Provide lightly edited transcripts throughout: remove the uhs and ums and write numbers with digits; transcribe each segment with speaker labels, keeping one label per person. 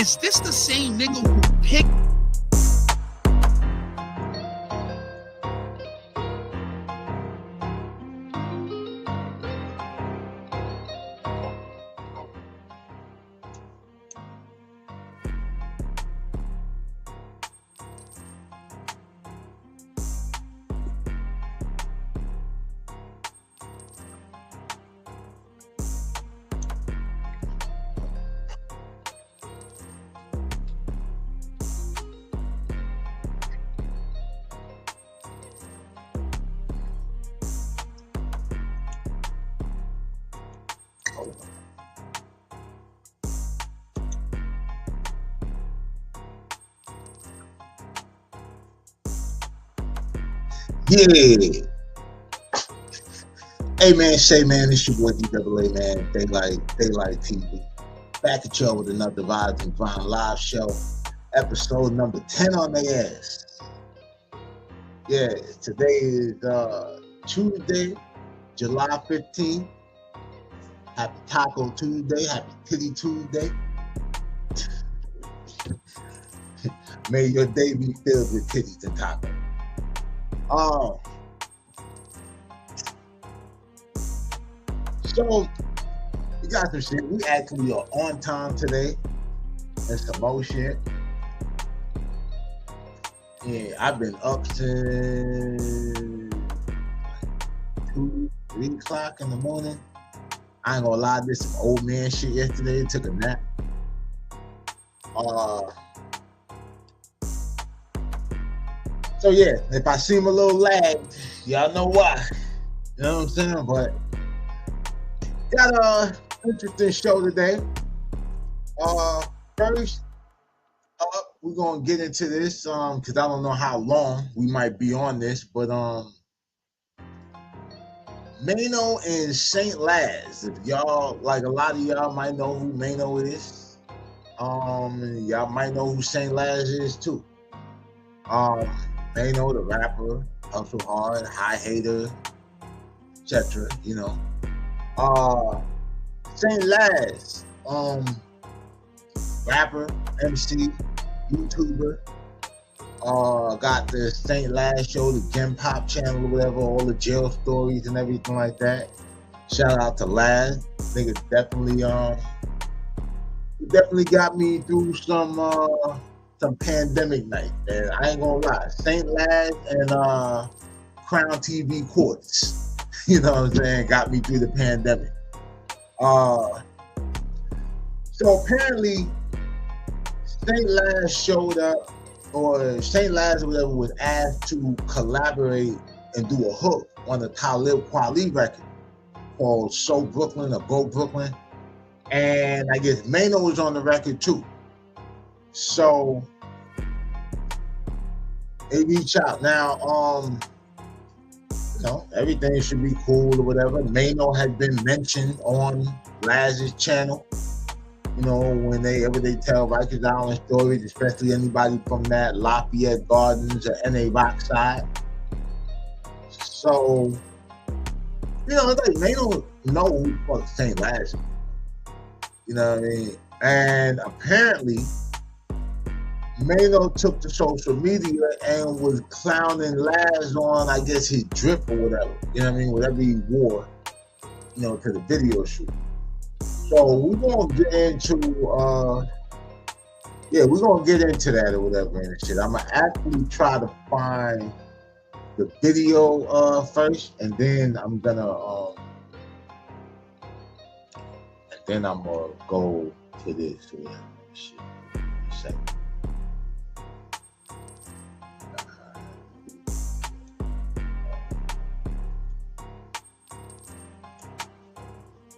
Speaker 1: Is this the same nigga who picked?
Speaker 2: Yeah. Hey man, Shay man, it's your boy DAA man. Daylight TV. Back at y'all with another Vibes and Grind live show. Episode number 10 on the ass. Yeah, today is Tuesday, July 15th. Happy Taco Tuesday, happy Titty Tuesday. May your day be filled with titties and tacos. So we got some shit. We actually are on time today. And some more shit. Yeah, I've been up since 2, 3 o'clock in the morning. I ain't gonna lie, did some old man shit yesterday. Took a nap. So yeah, if I seem a little lagged, y'all know why. You know what I'm saying? But got a interesting show today. First up, we're gonna get into this because I don't know how long we might be on this, but MAINO and Saint Laz. If y'all, like a lot of y'all might know who MAINO is. Y'all might know who Saint Laz is too. MAINO, the rapper, hustle hard, high hater, etc. You know. Saint Laz, rapper, MC, YouTuber. Got the Saint Laz show, the Gen Pop channel or whatever, all the jail stories and everything like that. Shout out to Laz. Nigga definitely got me through some pandemic night. And I ain't gonna lie, Saint Laz and Crown TV Courts, you know what I'm saying, got me through the pandemic. So apparently Saint Laz showed up, or Saint Laz or whatever was asked to collaborate and do a hook on the Talib Kweli record called So Brooklyn or Go Brooklyn. And I guess MAINO was on the record too. So they reach out. Now, you know, everything should be cool or whatever. MAINO has been mentioned on Laz's channel. You know, whenever they tell Rikers Island stories, especially anybody from that Lafayette Gardens or NA Rock side. So, you know, it's like MAINO know who the fuck Saint Laz is. You know what I mean? And apparently, MAINO took to social media and was clowning Laz on, I guess, his drip or whatever. You know what I mean? Whatever he wore, you know, to the video shoot. So we're gonna get into we're gonna get into that or whatever and shit. I'm gonna actually try to find the video first, and then I'm gonna go to this or whatever shit. A second.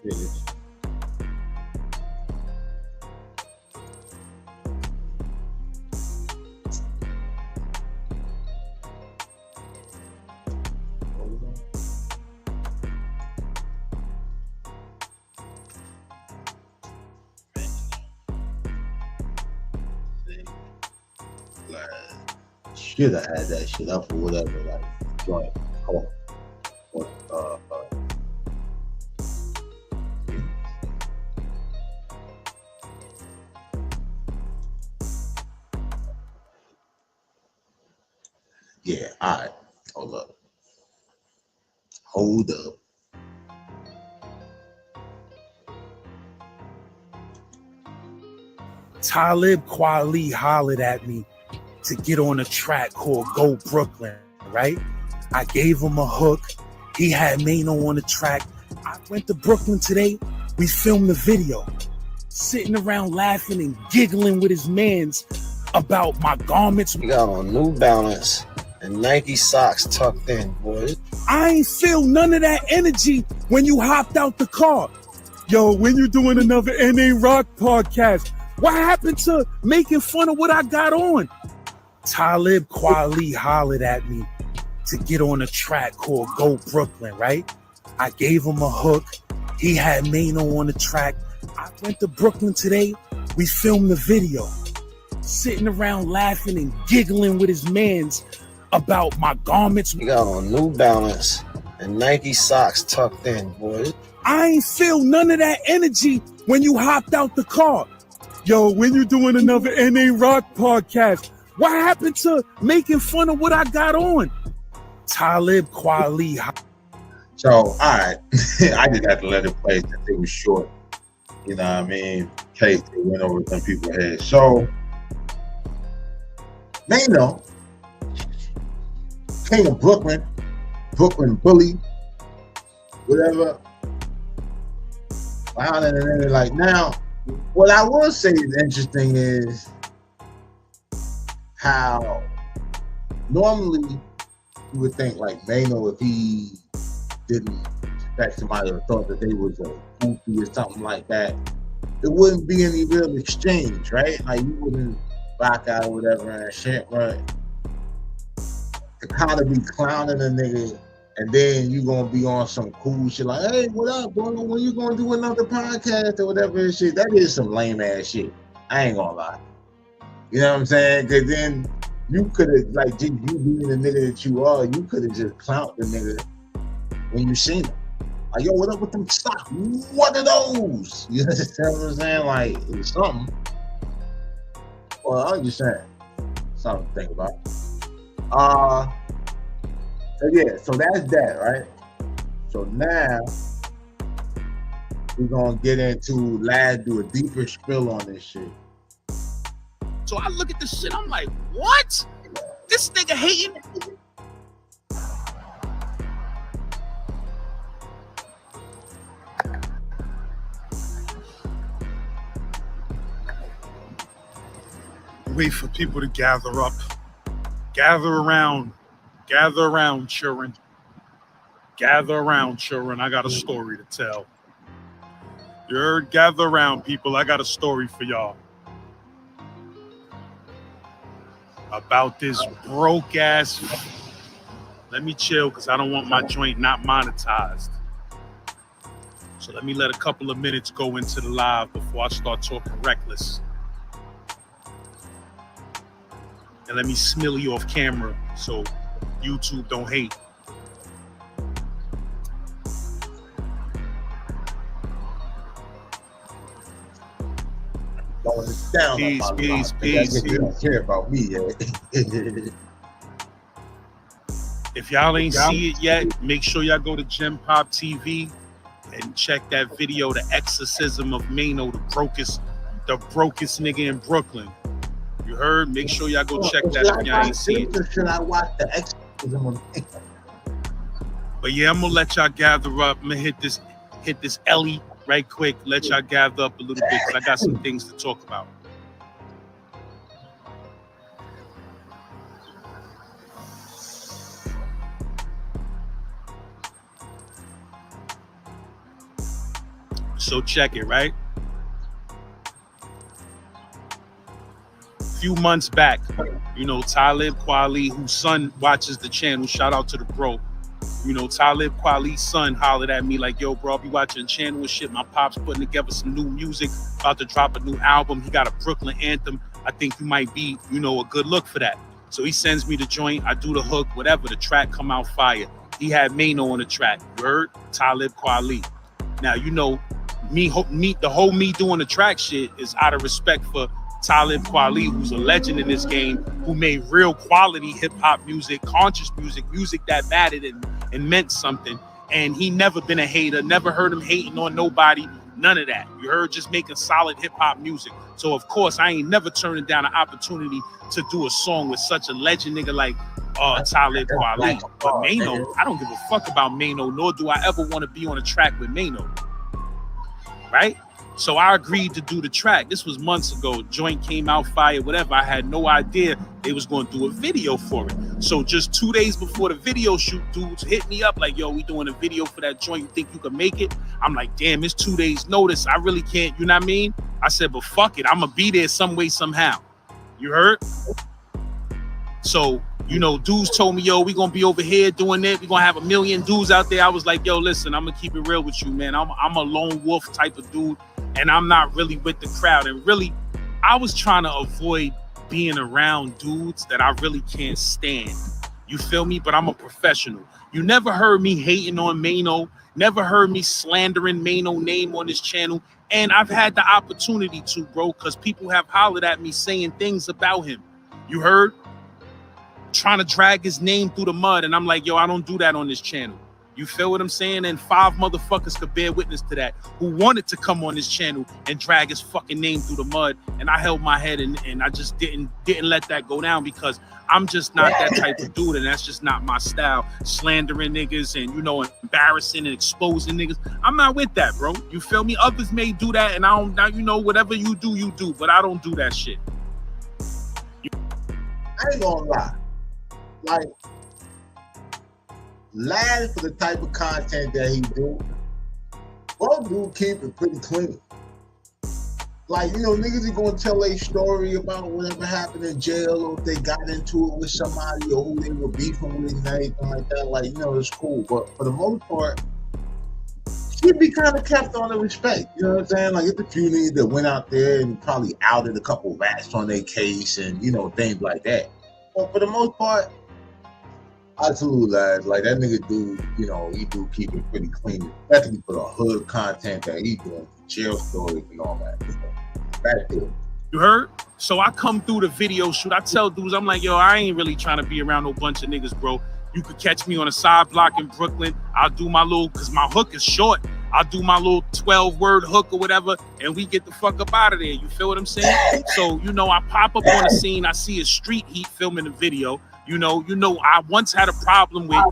Speaker 2: This. Should have had that shit up or whatever, like joint call. Yeah, all right. Hold up. Hold up.
Speaker 3: Talib Kweli hollered at me to get on a track called Go Brooklyn, right? I gave him a hook. He had MAINO on the track. I went to Brooklyn today. We filmed the video. Sitting around laughing and giggling with his mans about my garments.
Speaker 4: You got on New Balance and Nike socks tucked in, boy.
Speaker 3: I ain't feel none of that energy when you hopped out the car. Yo, when you doing another NA Rock podcast? What happened to making fun of what I got on? Talib Kweli hollered at me to get on a track called Go Brooklyn, right? I gave him a hook. He had MAINO on the track. I went to Brooklyn today. We filmed the video. Sitting around laughing and giggling with his mans about my garments.
Speaker 4: You got on New Balance and Nike socks tucked in, boy.
Speaker 3: I ain't feel none of that energy when you hopped out the car. Yo, when you doing another NA Rock podcast? What happened to making fun of what I got on? Talib Kweli.
Speaker 2: So, all right. I just had to let it play since it was short. You know what I mean? In case it went over some people's heads. So, MAINO, King of Brooklyn, Brooklyn Bully, whatever. Wow, and then like now, what I will say is interesting is how normally you would think like MAINO, if he didn't respect somebody or thought that they was a goofy or something like that, it wouldn't be any real exchange, right? Like you wouldn't rock out or whatever and shit, but to kind of be clowning a nigga and then you gonna be on some cool shit like, hey, what up, bro? When you gonna do another podcast or whatever and shit? That is some lame ass shit. I ain't gonna lie. You know what I'm saying? Cause then you could have, like, just you being the nigga that you are, you could have just clowned the nigga when you seen him. Like, yo, what up with them stocks? What are those? You understand what I'm saying? Like, it's something. Well, I'm just saying. Something to think about. So yeah, so that's that, right? So now we're gonna get into do a deeper spill on this shit.
Speaker 1: So I look at this shit, I'm like, what? This nigga hating?
Speaker 3: Wait for people to gather up. Gather around, children. Gather around, children. I got a story to tell. You heard? Gather around, people. I got a story for y'all. About this broke ass. Let me chill because I don't want my joint not monetized. So let me let a couple of minutes go into the live before I start talking reckless. And let me smill you off camera so YouTube don't hate. Peace.
Speaker 2: You don't care about me yet.
Speaker 3: If y'all ain't see it yet, make sure y'all go to Gem Pop TV and check that video, The Exorcism of MAINO, the brokest nigga in Brooklyn. You heard? Make sure y'all go check that if y'all ain't see it.
Speaker 2: Should I watch The Exorcism of MAINO?
Speaker 3: But yeah, I'm gonna let y'all gather up. I'm gonna hit this Ellie right quick. Let y'all gather up a little bit because I got some things to talk about. So check it, right? A few months back, you know, Talib Kweli, whose son watches the channel, shout out to the bro. You know, Talib Kweli's son hollered at me like, yo, bro, I'll be watching the channel and shit. My pop's putting together some new music, about to drop a new album. He got a Brooklyn anthem. I think you might be, you know, a good look for that. So he sends me the joint. I do the hook, whatever. The track come out fire. He had MAINO on the track. You heard? Talib Kweli. Now, you know, me doing the track shit is out of respect for
Speaker 1: Talib Kweli, who's a legend in this game, who made real quality hip-hop music, conscious music that mattered and meant something. And he never been a hater, never heard him hating on nobody, none of that. You heard just making solid hip-hop music. So, of course, I ain't never turning down an opportunity to do a song with such a legend nigga like Talib Kweli. But MAINO, I don't give a fuck about MAINO, nor do I ever want to be on a track with MAINO. Right? So I agreed to do the track. This was months ago. Joint came out fire, whatever. I had no idea they was going to do a video for it. So just 2 days before the video shoot, dudes hit me up like, yo, we doing a video for that joint. You think you can make it? I'm like, damn, it's 2 days notice. I really can't, you know what I mean? I said, but fuck it. I'm going to be there some way, somehow. You heard? So, you know, dudes told me, yo, we going to be over here doing it. we going to have 1 million dudes out there. I was like, yo, listen, I'm going to keep it real with you, man. I'm a lone wolf type of dude. And I'm not really with the crowd. And really, I was trying to avoid being around dudes that I really can't stand. You feel me? But I'm a professional. You never heard me hating on MAINO. Never heard me slandering MAINO name on this channel. And I've had the opportunity to, bro, because people have hollered at me saying things about him. You heard? Trying to drag his name through the mud. And I'm like, yo, I don't do that on this channel. You feel what I'm saying? And 5 motherfuckers could bear witness to that who wanted to come on this channel and drag his fucking name through the mud. And I held my head and I just didn't let that go down because I'm just not that type of dude. And that's just not my style. Slandering niggas and, you know, embarrassing and exposing niggas. I'm not with that, bro. You feel me? Others may do that and I don't, now, you know, whatever you do. But I don't do that shit.
Speaker 2: I ain't gonna lie. Like, lad for the type of content that he do, bro, dude keep it pretty clean. Like, you know, niggas are gonna tell a story about whatever happened in jail or if they got into it with somebody or who they were beefing with and anything like that. Like, you know, it's cool. But for the most part, he'd be kind of kept on the respect. You know what I'm saying? Like, it's a few niggas that went out there and probably outed a couple rats on their case and, you know, things like that. But for the most part, I salute lads. Like, that nigga dude, you know, he do keep it pretty clean, especially for the hood content that he doing, jail stories and all that. Back to it.
Speaker 1: You heard? So I come through the video shoot. I tell dudes, I'm like, yo, I ain't really trying to be around no bunch of niggas, bro. You could catch me on a side block in Brooklyn. I'll do my little, because my hook is short. I'll do my little 12-word hook or whatever, and we get the fuck up out of there. You feel what I'm saying? So, you know, I pop up on the scene. I see a street heat filming a video. You know, I once had a problem with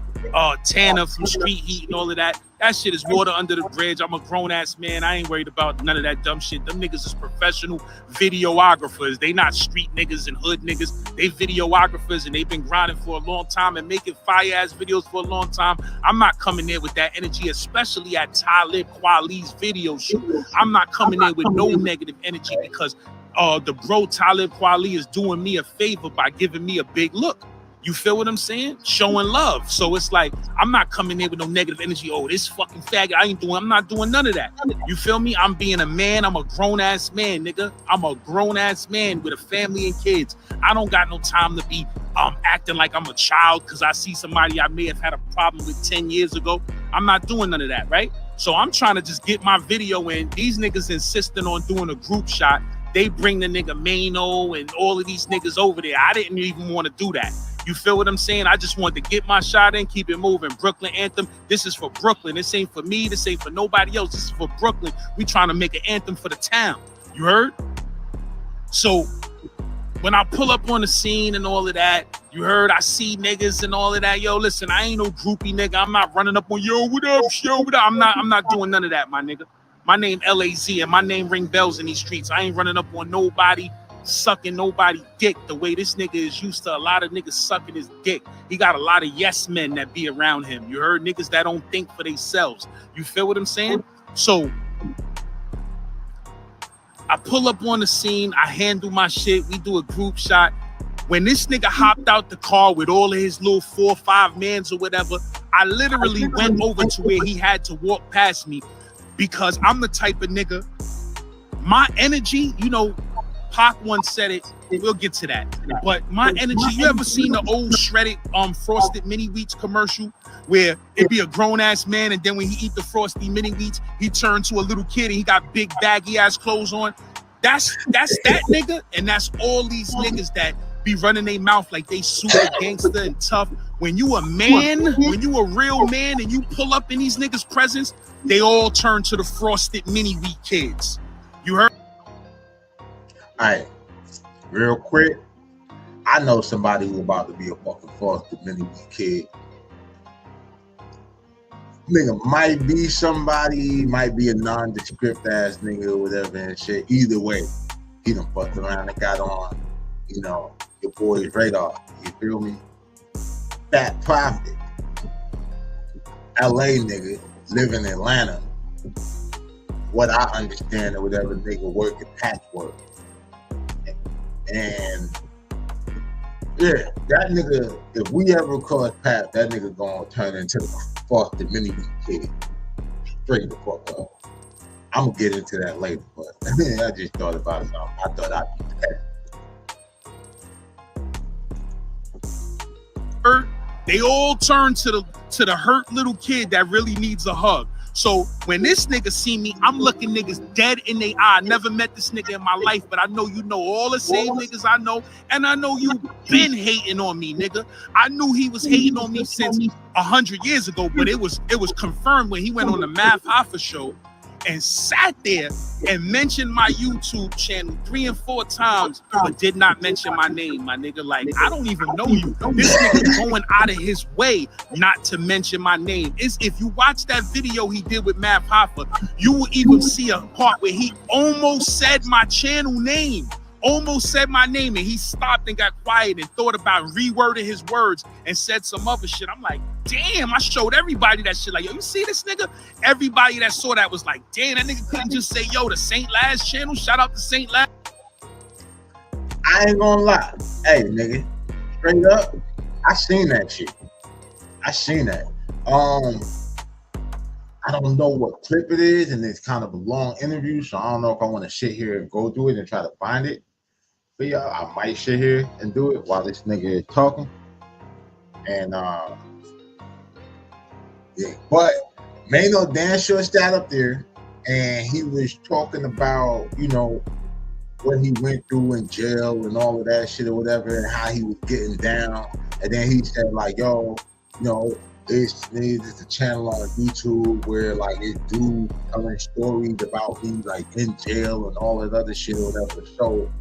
Speaker 1: Tanner from Street Heat and all of that. That shit is water under the bridge. I'm a grown-ass man. I ain't worried about none of that dumb shit. Them niggas is professional videographers. They not street niggas and hood niggas. They videographers, and they've been grinding for a long time and making fire-ass videos for a long time. I'm not coming there with that energy, especially at Talib Kweli's video shoot. I'm not coming there with no negative energy because the bro Talib Kweli is doing me a favor by giving me a big look. You feel what I'm saying? Showing love. So it's like, I'm not coming in with no negative energy. Oh, this fucking faggot. I'm not doing none of that. You feel me? I'm being a man. I'm a grown-ass man, nigga. I'm a grown-ass man with a family and kids. I don't got no time to be acting like I'm a child because I see somebody I may have had a problem with 10 years ago. I'm not doing none of that, right? So I'm trying to just get my video in. These niggas insisting on doing a group shot. They bring the nigga MAINO and all of these niggas over there. I didn't even want to do that. You feel what I'm saying? I just wanted to get my shot in, keep it moving. Brooklyn anthem. This is for Brooklyn. This ain't for me. This ain't for nobody else. This is for Brooklyn. We trying to make an anthem for the town. You heard? So when I pull up on the scene and all of that, you heard, I see niggas and all of that. Yo, listen, I ain't no groupie nigga. I'm not running up on, yo, what up, yo, what up? I'm not doing none of that, my nigga. My name AZIE and my name ring bells in these streets. I ain't running up on nobody, sucking nobody dick the way this nigga is used to a lot of niggas sucking his dick. He got a lot of yes men that be around him. You heard? Niggas that don't think for themselves. You feel what I'm saying? So I pull up on the scene. I handle my shit. We do a group shot. When this nigga hopped out the car with all of his little 4 or 5 mans or whatever, I literally went over to where he had to walk past me because I'm the type of nigga, my energy, you know, Pac once said it, we'll get to that. But my energy, you ever seen the old shredded Frosted Mini Wheats commercial where it be a grown-ass man and then when he eat the Frosty Mini Wheats, he turned to a little kid and he got big baggy ass clothes on? That's that nigga, and that's all these niggas that be running their mouth like they super gangster and tough. When you a man, when you a real man, and you pull up in these niggas' presence, they all turn to the frosted mini wheat kids. You heard?
Speaker 2: All right, real quick. I know somebody who about to be a fucking frosted mini wheat kid. Nigga might be somebody, might be a nondescript ass nigga or whatever and shit. Either way, he done fucked around and got on, you know, your boy's radar. You feel me? Fat Profit, LA nigga, live in Atlanta. What I understand or whatever, nigga work at Patchwork. And yeah, that nigga, if we ever cross paths, that nigga gonna turn into the frosted mini wheat kid. Straight the fuck up. I'm gonna get into that later, but I just thought about it. I thought I'd be
Speaker 1: hurt. They all turn to the hurt little kid that really needs a hug. So when this nigga see me, I'm looking niggas dead in their eye. I never met this nigga in my life, but I know you know all the same niggas I know, and I know you been hating on me, nigga. I knew he was hating on me since 100 years ago, but it was confirmed when he went on the Math Hoffa show and sat there and mentioned my YouTube channel 3 and 4 times, but did not mention my name, my nigga. Like, I don't even know you. This nigga going out of his way not to mention my name. If you watch that video he did with Math Hoffa, you will even see a part where he almost said my channel name. Almost said my name, and he stopped and got quiet and thought about rewording his words and said some other shit. I'm like, damn, I showed everybody that shit. Like, yo, you see this nigga? Everybody that saw that was like, damn, that nigga couldn't just say, yo, the Saint Laz channel. Shout out to Saint Laz.
Speaker 2: I ain't gonna lie. Hey, nigga, straight up, I seen that shit. I seen that. I don't know what clip it is, and it's kind of a long interview, so I don't know if I want to sit here and go through it and try to find it. But yeah, I might sit here and do it while this nigga is talking. And yeah, but MAINO damn sure sat up there, and he was talking about, you know, what he went through in jail and all of that shit or whatever, and how he was getting down. And then he said like, yo, you know, it's a channel on YouTube where like it do telling stories about me like in jail and all that other shit or whatever. So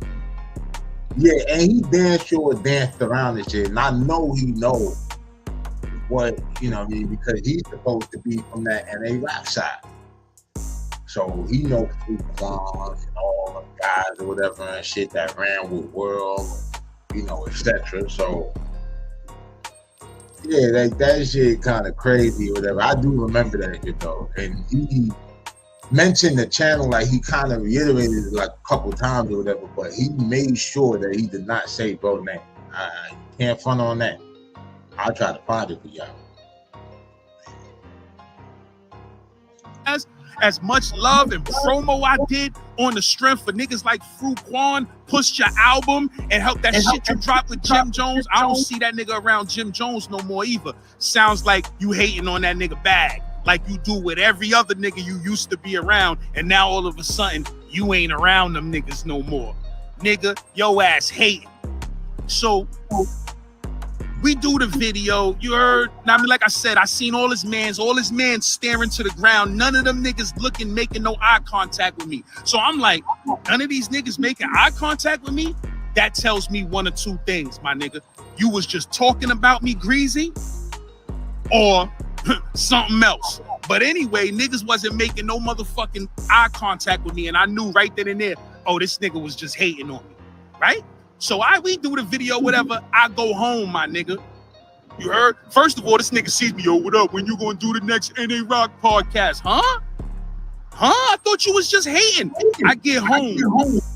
Speaker 2: yeah, and he damn sure danced around this shit, and I know he knows what, you know what I mean, because he's supposed to be from that NA rap side. So he knows Quan and all the guys or whatever and shit that ran with World, you know, etc. So yeah, like that shit kind of crazy or whatever. I do remember that shit though. And he mentioned the channel, like he kind of reiterated it like a couple times or whatever, but he made sure that he did not say bro name. I can't front on that. I'll try to find it for y'all.
Speaker 1: As much love and promo I did on the strength for niggas like Fruit Quan, pushed your album and helped that shit you dropped with Jim Jones. I don't see that nigga around Jim Jones no more either. Sounds like you hating on that nigga bag, like you do with every other nigga you used to be around, and now all of a sudden you ain't around them niggas no more. Nigga, yo ass hating. So we do the video, you heard? Now, I mean, like I said, I seen all his mans staring to the ground. None of them niggas making no eye contact with me. So I'm like, none of these niggas making eye contact with me? That tells me one or two things, my nigga. You was just talking about me greasy or something else. But anyway, niggas wasn't making no motherfucking eye contact with me, and I knew right then and there, oh, this nigga was just hating on me, right? So we do the video, whatever. I go home, my nigga. You heard? First of all, this nigga sees me, yo, what up? When you gonna do the next NA Rock podcast? Huh? I thought you was just hating. I get home.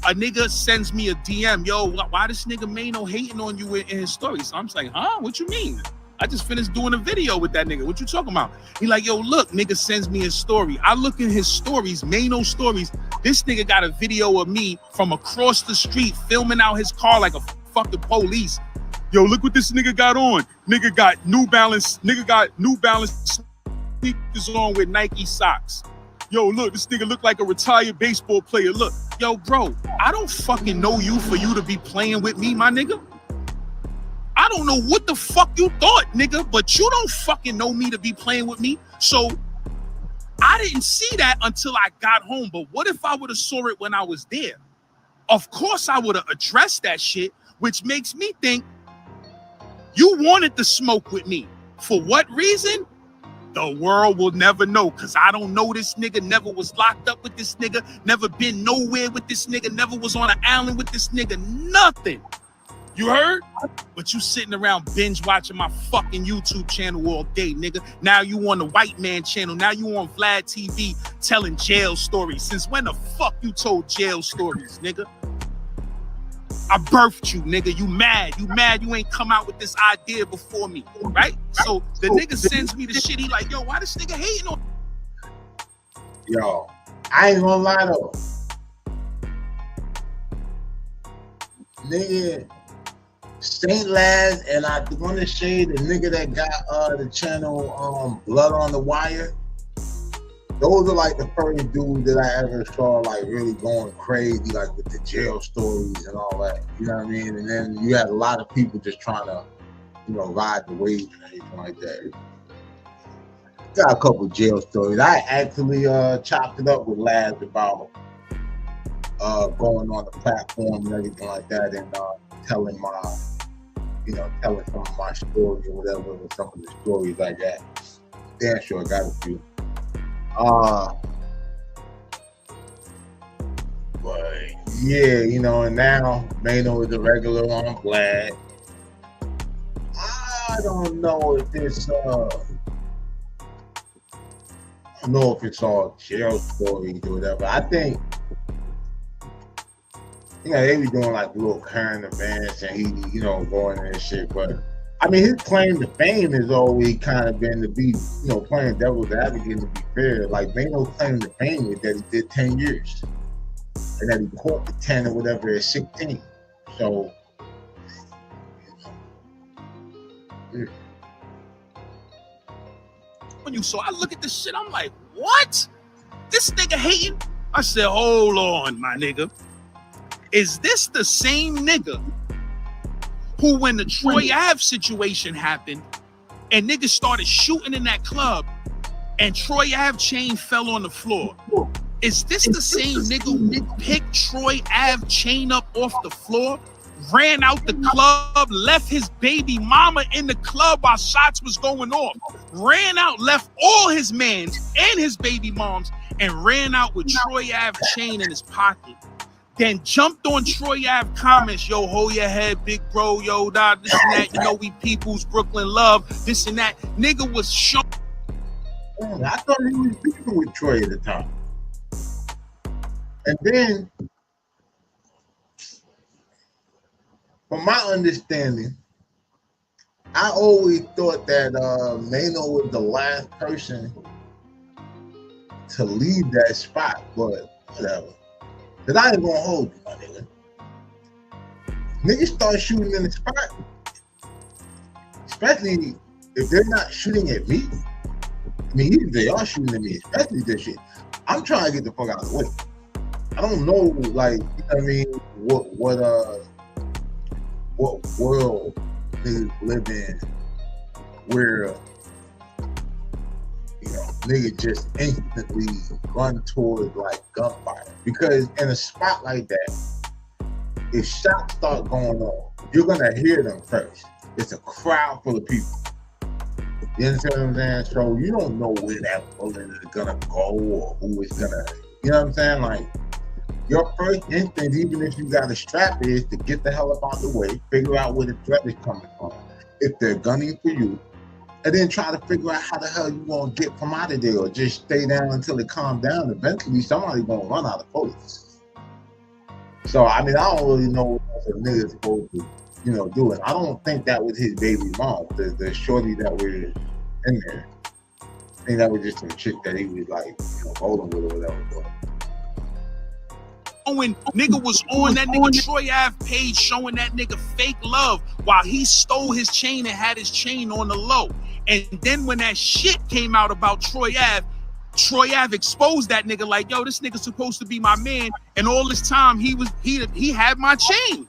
Speaker 1: A nigga sends me a DM, yo, why this nigga MAINO hating on you in his stories? So I'm just like, huh? What you mean? I just finished doing a video with that nigga. What you talking about? He like, yo, look, nigga sends me his story. I look in his stories, MAINO stories. This nigga got a video of me from across the street filming out his car like a fucking police. Yo, look what this nigga got on. Nigga got New Balance sneakers on with Nike socks. Yo, look, this nigga look like a retired baseball player. Look, Yo, bro, I don't fucking know you for you to be playing with me, my nigga. I don't know what the fuck you thought, nigga, but you don't fucking know me to be playing with me. So I didn't see that until I got home. But what if I would have saw it when I was there? Of course I would have addressed that shit, which makes me think you wanted to smoke with me. For what reason? The world will never know, because I don't know this nigga, never was locked up with this nigga, never been nowhere with this nigga, never was on an island with this nigga, nothing. You heard? But you sitting around binge watching my fucking YouTube channel all day, nigga. Now you on the white man channel. Now you on Vlad TV telling jail stories. Since when the fuck you told jail stories, nigga? I birthed you, nigga. You mad. You mad you ain't come out with this idea before me, right? So the nigga sends me the shit. He like, yo, why this nigga hating on?
Speaker 2: Yo, I ain't gonna lie though. Nigga, Saint Laz, and I want to say the nigga that got the channel Blood on the Wire. Those are like the first dudes that I ever saw like really going crazy, like with the jail stories and all that. You know what I mean? And then you had a lot of people just trying to, you know, ride the wave and everything like that. Got a couple jail stories. I actually chopped it up with Laz about going on the platform and everything like that, and telling my, you know, telling some of my stories or whatever, with some of the stories I got. Damn sure I got a few. But yeah, you know, and now MAINO is a regular on Vlad. I don't know if it's I don't know if it's all jail stories or whatever. I think, you know, they be doing like little current events and he, you know, going and shit. But I mean, his claim to fame has always kind of been to be, you know, playing devil's advocate, to be fair. Like, MAINO's claim to fame is that he did 10 years and that he caught the 10 or whatever at 16. So, yeah.
Speaker 1: So I look at this shit, I'm like, what? This nigga hating? I said, hold on, my nigga. Is this the same nigga who, when the Troy Ave situation happened and niggas started shooting in that club and Troy Ave chain fell on the floor, is this the same nigga who picked Troy Ave chain up off the floor, ran out the club, left his baby mama in the club while shots was going off, ran out, left all his mans and his baby moms, and ran out with Troy Ave chain in his pocket? Then jumped on Troy Ave comments, yo, hold your head, big bro, yo, da, this and that, you know, we people's Brooklyn love, this and that. Nigga was shown.
Speaker 2: I thought he was beefing with Troy at the time. And then, from my understanding, I always thought that MAINO was the last person to leave that spot, but whatever. Cause I ain't gonna hold you, my nigga. Niggas start shooting in the spot, especially if they're not shooting at me. I mean, even if they are shooting at me, especially this shit, I'm trying to get the fuck out of the way. I don't know, like, you know what I mean, what world niggas live in where, you know, niggas just instantly run towards like gunfire. Because in a spot like that, if shots start going on, you're gonna hear them first. It's a crowd full of people. You understand what I'm saying? So you don't know where that bullet is gonna go or who is gonna, you know what I'm saying? Like, your first instinct, even if you got a strap, is to get the hell up out the way, figure out where the threat is coming from, if they're gunning for you, and then try to figure out how the hell you gonna get from out of there, or just stay down until it calms down. Eventually, somebody's gonna run out of bullets. So, I mean, I don't really know what else a nigga's supposed to, you know, do it. I don't think that was his baby mom, the shorty that was in there. I think that was just some chick that he was like, you know, holding with or whatever.
Speaker 1: When nigga was on that nigga Troy Ave page showing that nigga fake love while he stole his chain and had his chain on the low. And then when that shit came out about Troy Ave, Troy Ave exposed that nigga like, yo, this nigga's supposed to be my man, and all this time he had my chain.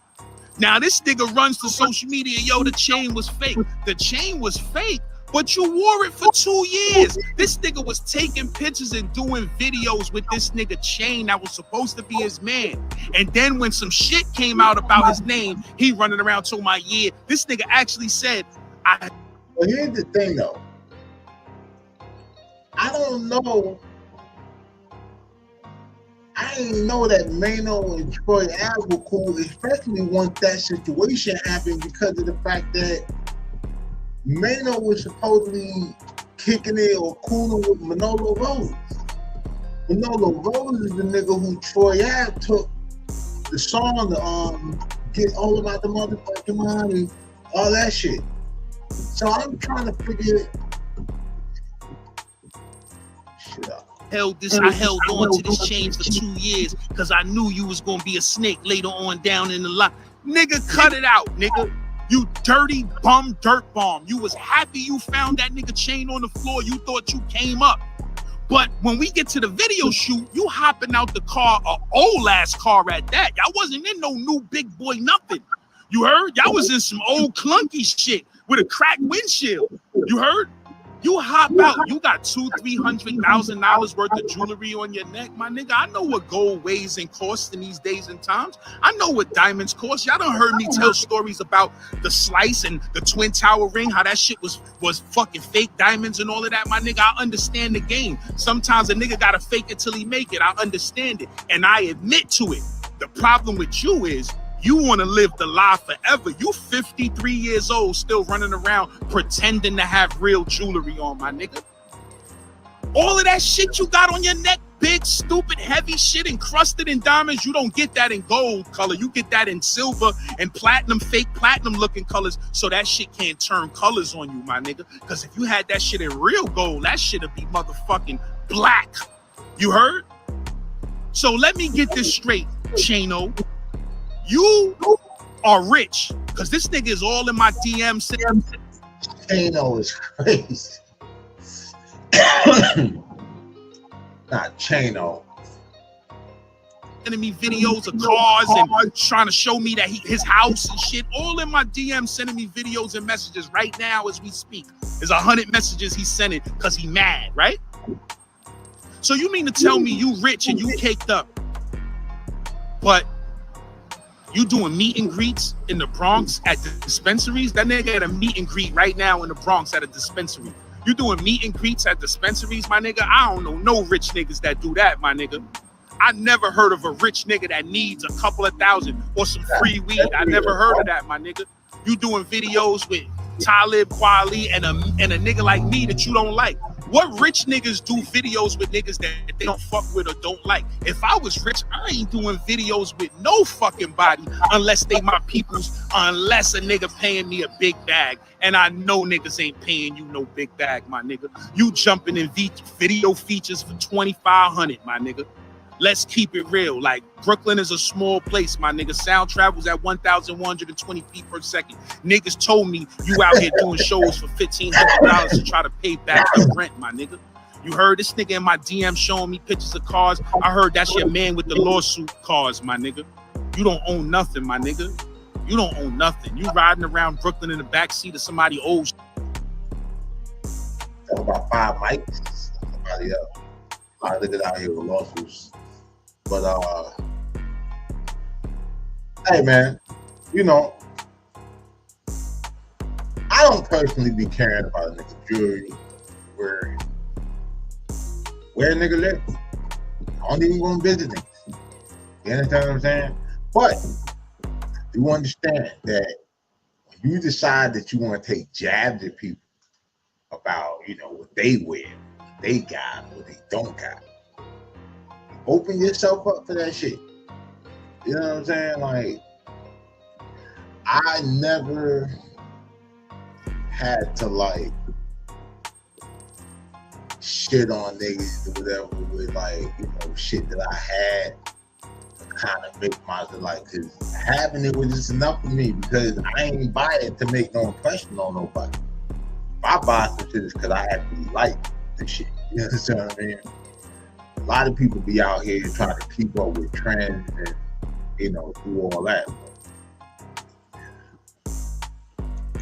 Speaker 1: Now this nigga runs to social media, yo, the chain was fake. The chain was fake, but you wore it for 2 years. This nigga was taking pictures and doing videos with this nigga chain that was supposed to be his man. And then when some shit came out about his name, he running around told my yeah. This nigga actually said,
Speaker 2: Well, here's the thing though. I don't know. I didn't know that MAINO and Troy Ave were cool, especially once that situation happened, because of the fact that MAINO was supposedly kicking it or cooling with Manolo Rose. Manolo Rose is the nigga who Troy Ave took the song to get all about the motherfucking money, all that shit. So I'm trying to figure shit out.
Speaker 1: I held on to this chain for 2 years because I knew you was gonna be a snake later on down in the line. Nigga, cut it out, nigga. You dirty bum dirt bomb. You was happy you found that nigga chain on the floor. You thought you came up. But when we get to the video shoot, you hopping out the car, a old ass car at that. Y'all wasn't in no new big boy nothing. You heard? Y'all was in some old clunky shit with a cracked windshield. You heard? You hop out, you got $200,000-$300,000 worth of jewelry on your neck, my nigga. I know what gold weighs and costs in these days and times. I know what diamonds cost. Y'all done heard me tell stories about the slice and the twin tower ring, how that shit was fucking fake diamonds and all of that, my nigga. I understand the game. Sometimes a nigga gotta fake it till he make it. I understand it, and I admit to it. The problem with you is, you want to live the lie forever. You 53 years old, still running around pretending to have real jewelry on, my nigga. All of that shit you got on your neck, big, stupid, heavy shit encrusted in diamonds, you don't get that in gold color. You get that in silver and platinum, fake platinum looking colors, so that shit can't turn colors on you, my nigga. Because if you had that shit in real gold, that shit would be motherfucking black. You heard? So let me get this straight, Chano. You are rich, because this nigga is all in my DMs.
Speaker 2: Chano is crazy. Not Chano.
Speaker 1: Sending me videos of cars and trying to show me that his house and shit. All in my DMs, sending me videos and messages right now as we speak. There's 100 messages he's sending because he mad, right? So you mean to tell me you rich and you caked up, but you doing meet and greets in the Bronx at the dispensaries? That nigga at a meet and greet right now in the Bronx at a dispensary. You doing meet and greets at dispensaries, my nigga? I don't know no rich niggas that do that, my nigga. I never heard of a rich nigga that needs a couple of thousand or some free weed. I never heard of that, my nigga. You doing videos with Talib Kweli and a nigga like me that you don't like. What rich niggas do videos with niggas that they don't fuck with or don't like? If I was rich, I ain't doing videos with no fucking body unless they my peoples, unless a nigga paying me a big bag. And I know niggas ain't paying you no big bag, my nigga. You jumping in video features for $2,500, my nigga. Let's keep it real. Like, Brooklyn is a small place, my nigga. Sound travels at 1,120 feet per second. Niggas told me you out here doing shows for $1,500 to try to pay back your rent, my nigga. You heard this nigga in my DM showing me pictures of cars. I heard that's your man with the lawsuit cars, my nigga. You don't own nothing, my nigga. You don't own nothing. You riding around Brooklyn in the backseat of somebody old.
Speaker 2: Talk about 5 mics. Somebody else. A lot of niggas out here with lawsuits. But hey man, you know, I don't personally be caring about a nigga jewelry, where a nigga live. I don't even want to visit niggas. You understand what I'm saying? But you understand that when you decide that you want to take jabs at people about, you know, what they wear, what they got, what they don't got, open yourself up for that shit. You know what I'm saying? Like, I never had to like shit on niggas or whatever with like, you know, shit that I had to kind of make myself like, cause having it was just enough for me, because I ain't buy it to make no impression on nobody. If I buy some shit, it's cause I actually like the shit. You understand what I mean? A lot of people be out here trying to keep up with trends and, you know, do all that.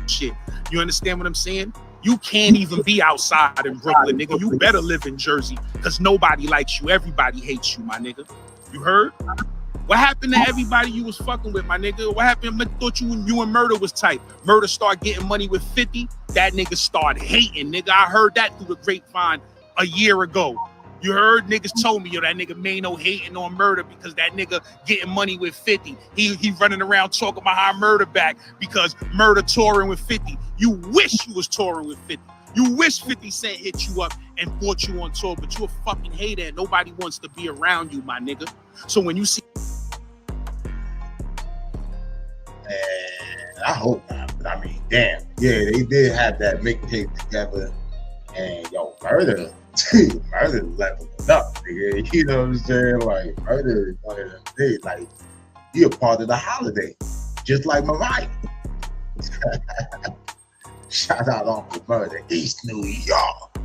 Speaker 1: Shit. You understand what I'm saying? You can't even be outside in Brooklyn, nigga. You better live in Jersey, because nobody likes you. Everybody hates you, my nigga. You heard? What happened to everybody you was fucking with, my nigga? What happened? I thought you and Murder was tight. Murder started getting money with 50. That nigga started hating, nigga. I heard that through the grapevine a year ago. You heard? Niggas told me, yo, that nigga Maino hating on Murder because that nigga getting money with 50. He running around talking about how Murder back because Murder touring with 50. You wish you was touring with 50. You wish 50 Cent hit you up and brought you on tour, but you a fucking hater and nobody wants to be around you, my nigga. So when you see...
Speaker 2: And I hope not, but I mean, damn. Yeah, they did have that mixtape together. And yo, Murder leveled it up, nigga. You know what I'm saying? Like, Murder is one of them things. Like, he a part of the holiday, just like Mariah. Shout out Uncle Murder, East New York.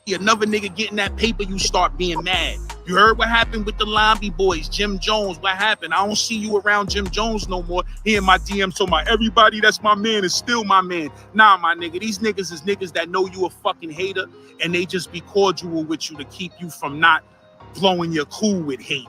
Speaker 1: Another nigga getting that paper, you start being mad. You heard what happened with the Lobby Boys, Jim Jones? What happened? I don't see you around Jim Jones no more. He in my DMs talking about everybody that's my man is still my man. Nah, my nigga, these niggas is niggas that know you a fucking hater and they just be cordial with you to keep you from not blowing your cool with hate.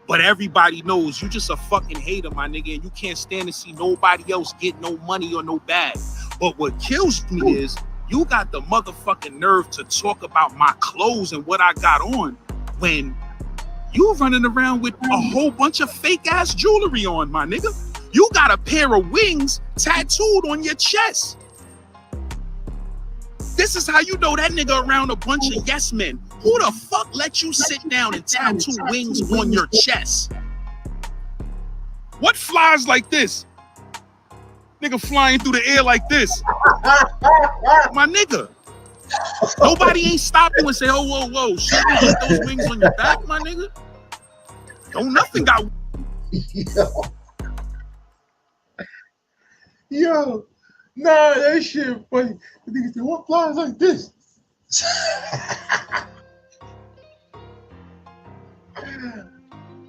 Speaker 1: But everybody knows you just a fucking hater, my nigga, and you can't stand to see nobody else get no money or no bag. But what kills me is you got the motherfucking nerve to talk about my clothes and what I got on when you running around with a whole bunch of fake ass jewelry on, my nigga. You got a pair of wings tattooed on your chest. This is how you know that nigga around a bunch of yes men. Who the fuck let you sit down and tattoo wings on your chest? What flies like this? Nigga flying through the air like this. My nigga. Nobody ain't stop you and say, oh, whoa, whoa. Shit, you get those wings on your back, my nigga? Don't nothing got...
Speaker 2: Yo, nah, that shit funny. The nigga said, what flies like this?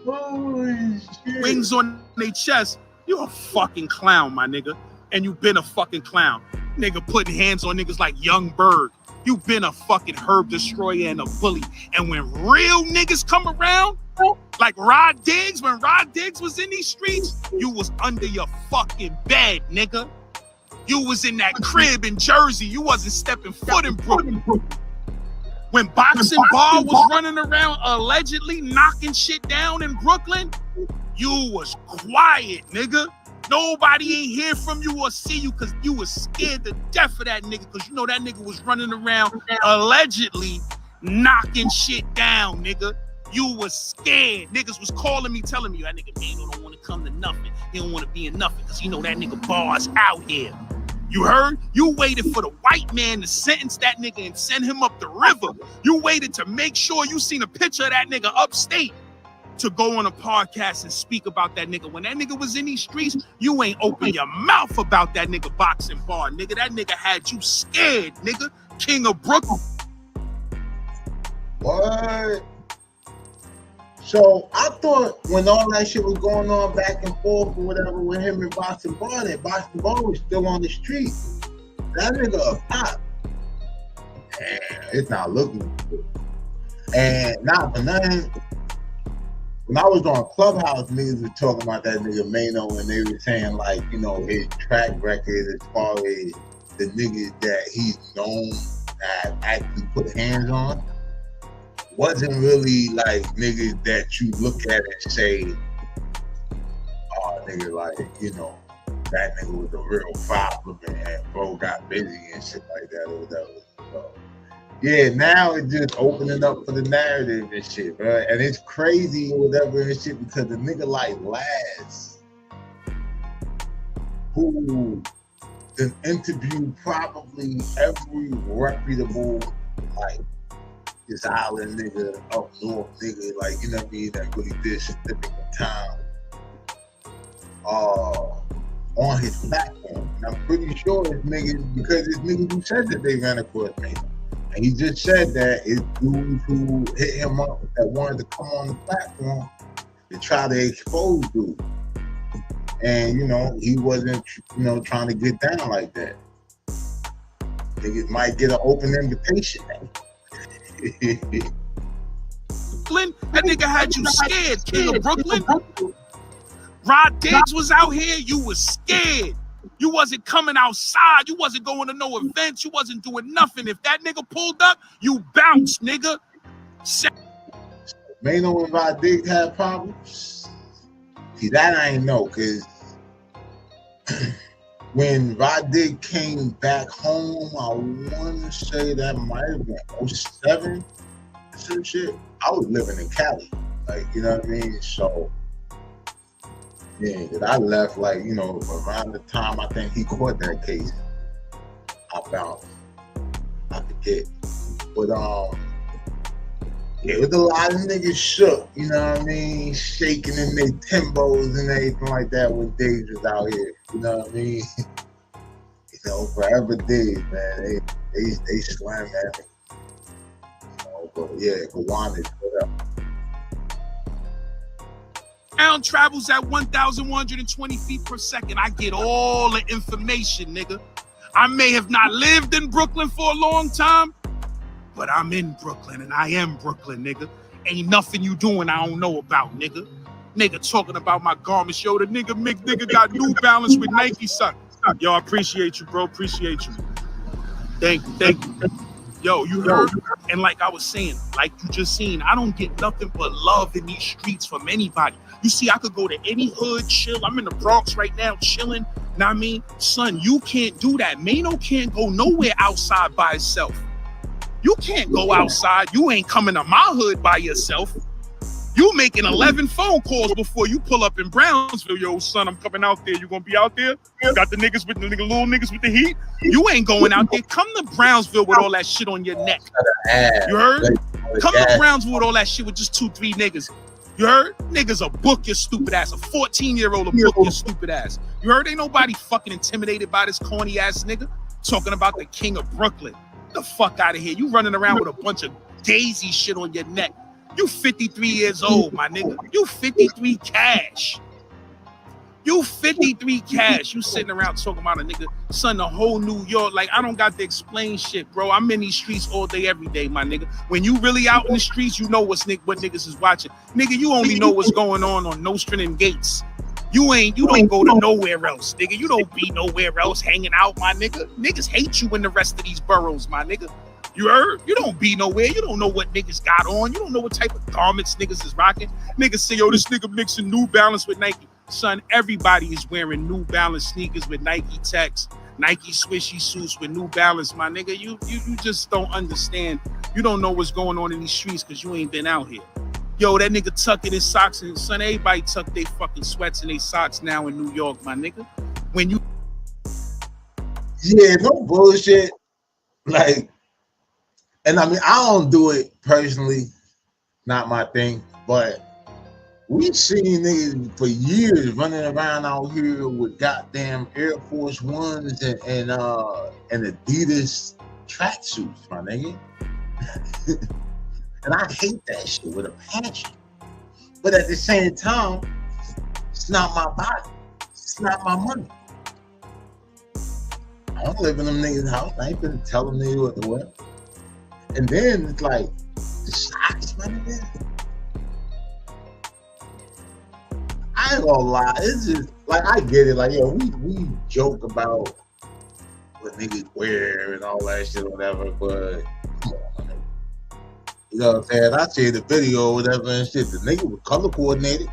Speaker 2: Holy shit.
Speaker 1: Wings on their chest. You a fucking clown, my nigga. And you been a fucking clown. Nigga putting hands on niggas like Young Berg. You been a fucking herb destroyer and a bully. And when real niggas come around, like Rod Diggs, when Rod Diggs was in these streets, you was under your fucking bed, nigga. You was in that crib in Jersey. You wasn't stepping foot in Brooklyn. When Boxing Bar was running around allegedly knocking shit down in Brooklyn, you was quiet, nigga. Nobody ain't hear from you or see you because you was scared to death of that nigga because you know that nigga was running around allegedly knocking shit down, nigga. You was scared. Niggas was calling me, telling me, that nigga Maino don't want to come to nothing. He don't want to be in nothing because he know that nigga Bar's out here. You heard? You waited for the white man to sentence that nigga and send him up the river. You waited to make sure you seen a picture of that nigga upstate to go on a podcast and speak about that nigga. When that nigga was in these streets, you ain't open your mouth about that nigga Boxing Bar, nigga. That nigga had you scared, nigga. King of Brooklyn.
Speaker 2: What? So I thought when all that shit was going on back and forth or whatever with him and Boxing Bar, that Boxing Bar was still on the street. That nigga a pop. Man, it's not looking good. And not for nothing, when I was on Clubhouse, niggas were talking about that nigga Maino, and they were saying, like, you know, his track record as far as the niggas that he's known that actually put hands on wasn't really like niggas that you look at and say, oh, nigga, like, you know, that nigga was a real problem and bro got busy and shit like that or whatever. So, yeah, now it's just opening up for the narrative and shit, bro. And it's crazy or whatever and shit because the nigga like Laz, who has interviewed probably every reputable, like, this island nigga, up north nigga, like, you know what I mean, that really did shit in town. on his platform. And I'm pretty sure it's niggas, because it's niggas who said that they ran across MAINO. And he just said that it's dudes who hit him up that wanted to come on the platform to try to expose dudes. And, you know, he wasn't, you know, trying to get down like that. Niggas might get an open invitation.
Speaker 1: Brooklyn, that nigga had you scared, King of Brooklyn. Rod Diggs was out here, you was scared. You wasn't coming outside, you wasn't going to no events, you wasn't doing nothing. If that nigga pulled up, you bounced, nigga.
Speaker 2: MAINO and Rod Diggs had problems. See, that I ain't know, because when Rod Diggs came back home, I want to say that might have been 07, some shit. I was living in Cali, like, you know what I mean? So, yeah, that I left, like, you know, around the time I think he caught that case, I bounced. I forget. But, it was a lot of niggas shook, you know what I mean? Shaking in their Timbos and everything like that when Diggs was out here, you know what I mean? You know, forever Diggs, man. They slammed that nigga. You know, but yeah, Kawani, what up?
Speaker 1: Sound travels at 1,120 feet per second. I get all the information, nigga. I may have not lived in Brooklyn for a long time, but I'm in Brooklyn and I am Brooklyn, nigga. Ain't nothing you doing I don't know about, nigga. Nigga talking about my garments. Yo, the nigga got New Balance with Nike, son. Yo, I appreciate you, bro. Appreciate you. Thank you. Yo, you heard? And like I was saying, like you just seen, I don't get nothing but love in these streets from anybody. You see, I could go to any hood, chill. I'm in the Bronx right now, chilling. Know what I mean? Son, you can't do that. MAINO can't go nowhere outside by itself. You can't go outside. You ain't coming to my hood by yourself. You making 11 phone calls before you pull up in Brownsville. Yo, son, I'm coming out there. You gonna be out there? You got the niggas with the little niggas with the heat? You ain't going out there. Come to Brownsville with all that shit on your neck. You heard? Come to Brownsville with all that shit with just 2-3 niggas. You heard? Niggas will book your stupid ass. A 14-year-old will book your stupid ass. You heard? Ain't nobody fucking intimidated by this corny ass nigga talking about the king of Brooklyn. The fuck out of here. You running around with a bunch of Daisy shit on your neck. You 53 years old, my nigga. You 53 cash. You 53 cash. You sitting around talking about a nigga, son, the whole New York. Like, I don't got to explain shit, bro. I'm in these streets all day, every day, my nigga. When you really out in the streets, you know what niggas is watching. Nigga, you only know what's going on Nostrand and Gates. You don't go to nowhere else, nigga. You don't be nowhere else hanging out, my nigga. Niggas hate you in the rest of these boroughs, my nigga. You heard? You don't be nowhere. You don't know what niggas got on. You don't know what type of garments niggas is rocking. Niggas say, yo, this nigga mixing New Balance with Nike. Son, everybody is wearing New Balance sneakers with Nike Techs, Nike swishy suits with New Balance, my nigga. You just don't understand. You don't know what's going on in these streets because you ain't been out here. Yo, that nigga tucking his socks and son, everybody tuck their fucking sweats and their socks now in New York, my nigga. When you
Speaker 2: Yeah, no bullshit. Like, and I mean, I don't do it personally, not my thing, but we've seen niggas for years running around out here with goddamn Air Force Ones and Adidas tracksuits, my nigga. And I hate that shit with a passion. But at the same time, it's not my body. It's not my money. I don't live in them niggas' house. I ain't gonna tell them niggas what to wear. And then it's like, the socks, my nigga. I ain't gonna lie. It's just, like, I get it. Like, yo, we joke about what niggas wear and all that shit or whatever, but come on, man. You know what I'm saying? I see the video or whatever and shit. The nigga was color coordinated.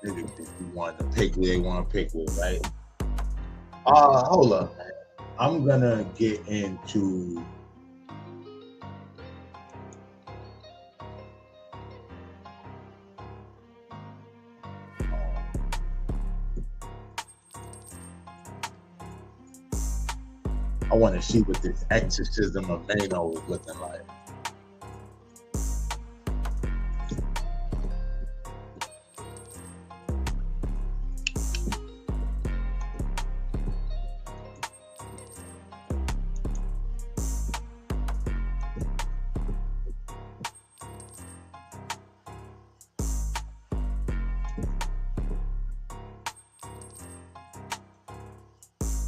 Speaker 2: Nigga, if you want to pick who they want to pick with, right? Hold up, man. I'm gonna get into I want to see what this exorcism of MAINO is looking like.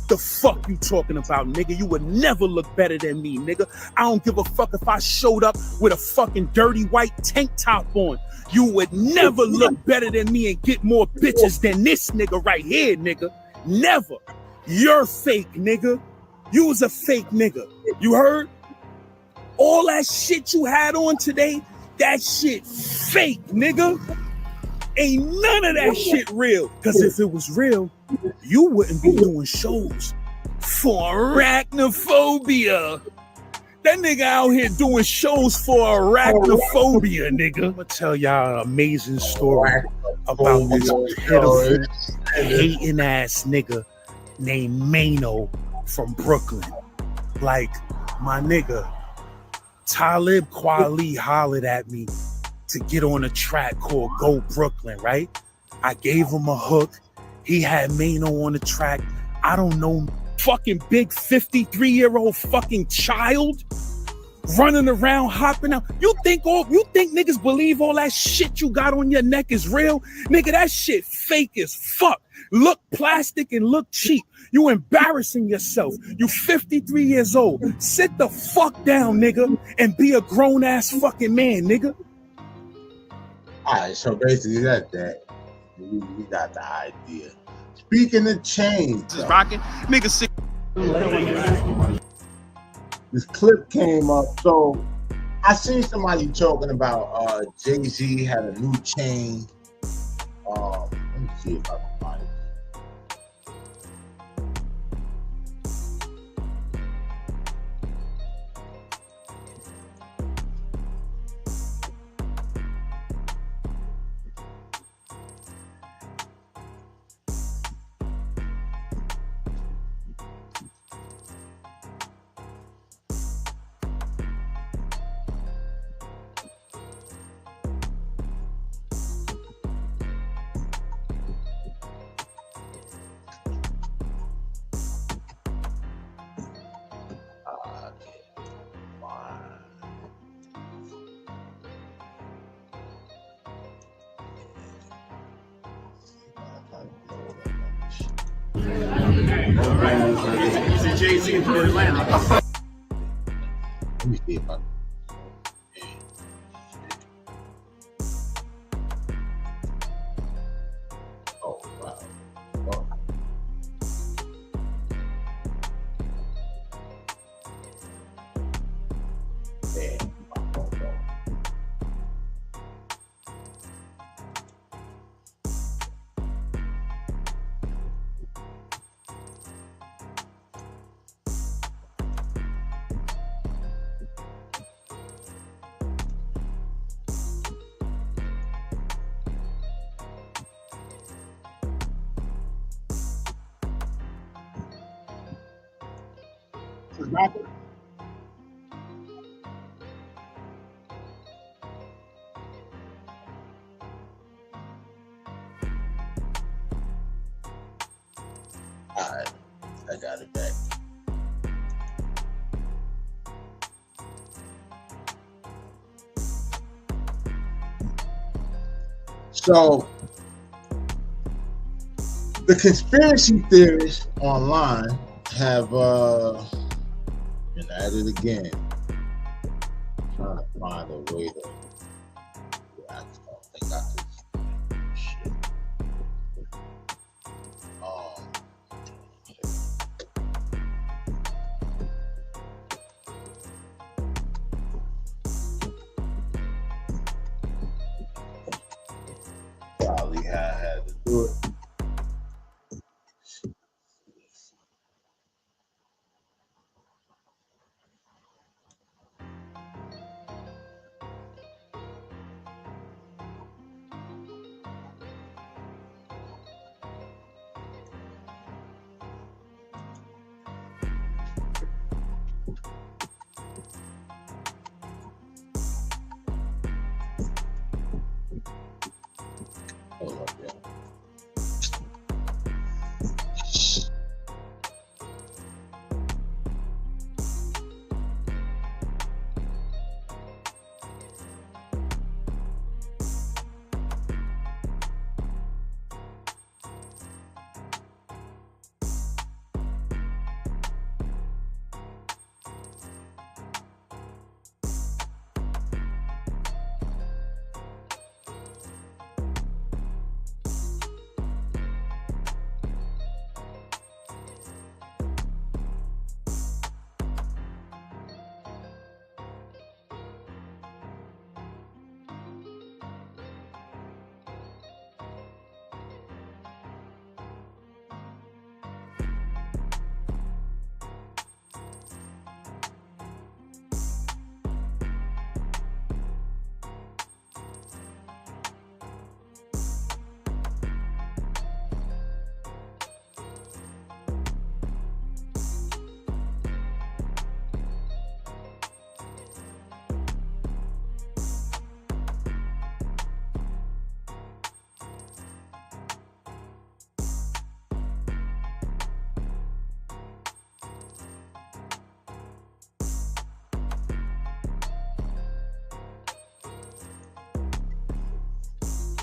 Speaker 3: The fuck you talking about, nigga? You would never look better than me, nigga. I don't give a fuck if I showed up with a fucking dirty white tank top on. You would never look better than me and get more bitches than this nigga right here, nigga. Never. You're fake, nigga. You was a fake nigga. You heard? All that shit you had on today, that shit fake, nigga. Ain't none of that shit real. Because if it was real, you wouldn't be doing shows for arachnophobia. That nigga out here doing shows for arachnophobia, nigga. I'm gonna tell y'all an amazing story about this pitiful, hating ass nigga named MAINO from Brooklyn. Like, my nigga, Talib Kweli hollered at me to get on a track called Go Brooklyn, right? I gave him a hook. He had MAINO on the track. I don't know, fucking big 53-year-old fucking child running around, hopping out. You think niggas believe all that shit you got on your neck is real? Nigga, that shit fake as fuck. Look plastic and look cheap. You embarrassing yourself. You 53 years old. Sit the fuck down, nigga, and be a grown-ass fucking man, nigga.
Speaker 2: All right, so basically that's that. We got the idea. Speaking of change,
Speaker 1: This is rocking. Nigga sick.
Speaker 2: this clip came up. So I seen somebody talking about Jay-Z had a new chain. Let me see if I can find it.
Speaker 1: Jay-Z in Atlanta.
Speaker 2: Let me see if I can. Oh, wow. Oh. Damn. All right, I got it back. So the conspiracy theorists online have been at it again, trying to find a way to. I just don't think I could. Shit. Probably how I had to do it. Hold up, yeah.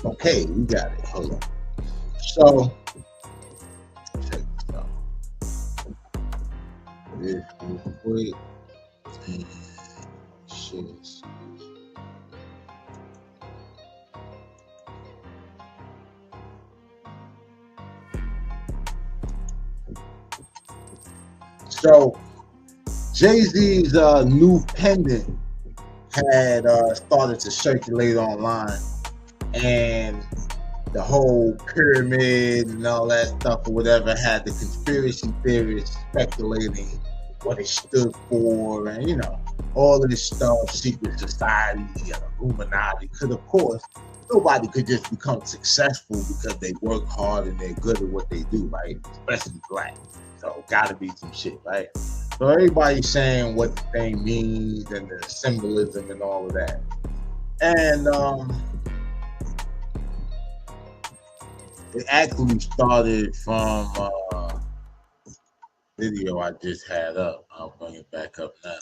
Speaker 2: Okay, we got it. Hold on. So, check this out. This real quick. And shit. So, Jay-Z's new pendant had started to circulate online, and the whole pyramid and all that stuff or whatever had the conspiracy theorists speculating what it stood for, and you know, all of this stuff, secret society and Illuminati. Because of course, nobody could just become successful because they work hard and they're good at what they do, right? Especially black. So gotta be some shit, right? So everybody's saying what the thing means and the symbolism and all of that. And it actually started from a video I just had up. I'll bring it back up now.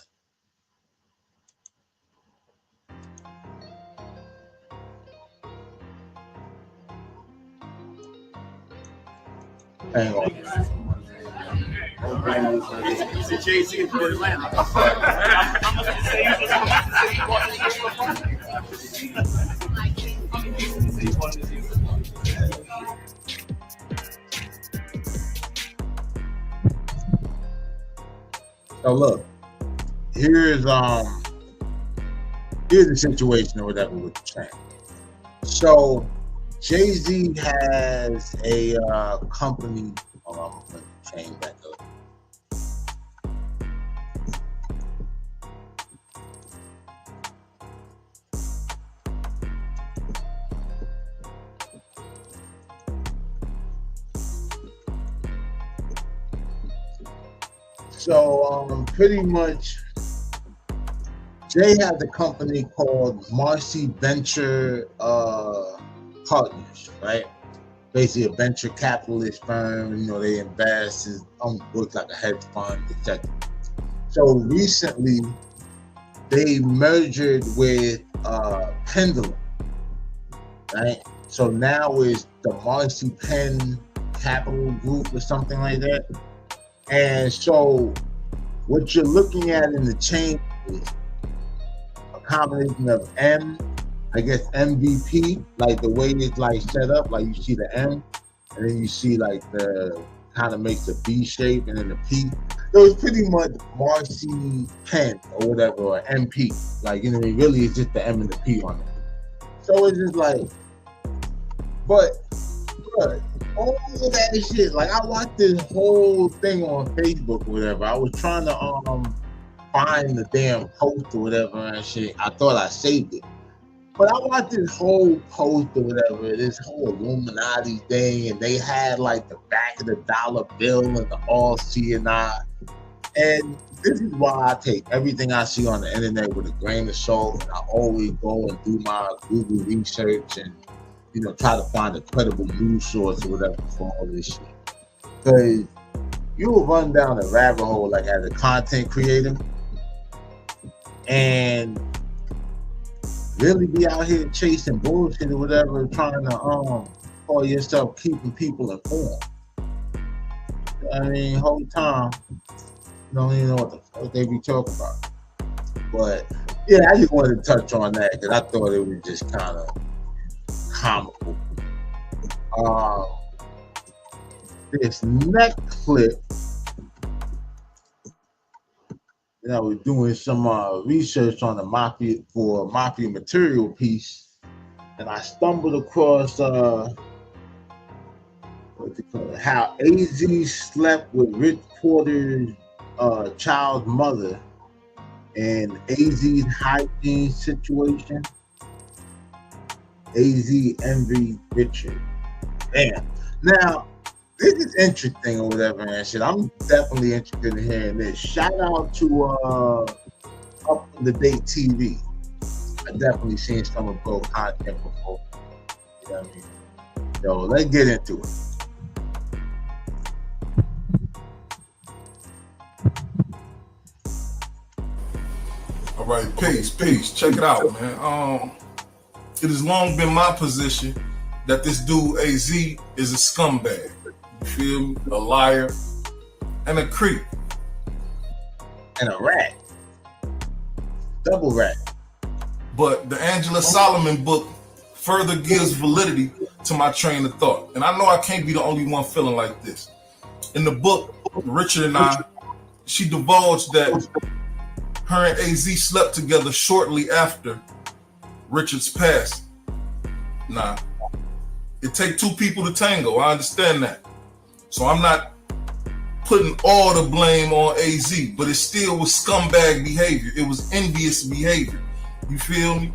Speaker 2: Hang on.
Speaker 5: Jay-Z from Atlanta.
Speaker 2: So look, here's the situation or whatever with the chain. So Jay-Z has a company. Hold on, I'm gonna put the chain back up. So pretty much Jay has a company called Marcy Venture Partners, right? Basically a venture capitalist firm. You know, they invest, it looks like a hedge fund, etc. So recently they merged with Pendulum, right? So now it's the Marcy Penn Capital Group or something like that. And so what you're looking at in the chain is a combination of MVP, like the way it's like set up, like you see the M, and then you see like the kind of makes a B shape, and then the P. So it's pretty much Marcy Penn or whatever, or MP. Like, you know, it really is just the M and the P on it. So it's just like, but all of that shit, like I watched this whole thing on Facebook or whatever. I was trying to find the damn post or whatever and shit. I thought I saved it. But I watched this whole post or whatever, this whole Illuminati thing, and they had like the back of the dollar bill and the all seeing eye. And this is why I take everything I see on the internet with a grain of salt, and I always go and do my Google research and, you know, try to find a credible news source or whatever for all this shit. Because you will run down a rabbit hole like as a content creator and really be out here chasing bullshit or whatever, trying to call yourself keeping people informed. I mean, whole time, you don't even know what the fuck they be talking about. But yeah, I just wanted to touch on that because I thought it was just kind of comical. This next clip, you know, we're doing some research on the mafia for a mafia material piece, and I stumbled across how AZIE slept with Rich Porter's child's mother and AZIE's hygiene situation. AZIE envy Richard. Damn. Now, this is interesting or whatever and shit. I'm definitely interested in hearing this. Shout out to Up to the Date TV. I definitely seen some of Bro content before. You know what I mean? So let's get into it.
Speaker 6: All right, peace. Check it out, man. it has long been my position that this dude AZIE is a scumbag. You feel me? A liar and a creep.
Speaker 2: And a rat. Double rat.
Speaker 6: But the Angela Solomon book further gives validity to my train of thought. And I know I can't be the only one feeling like this. In the book, Richard and I, she divulged that her and AZIE slept together shortly after Richard's passing. Nah, it take two people to tango. I understand that. So I'm not putting all the blame on AZIE, but it still was scumbag behavior. It was envious behavior. You feel me?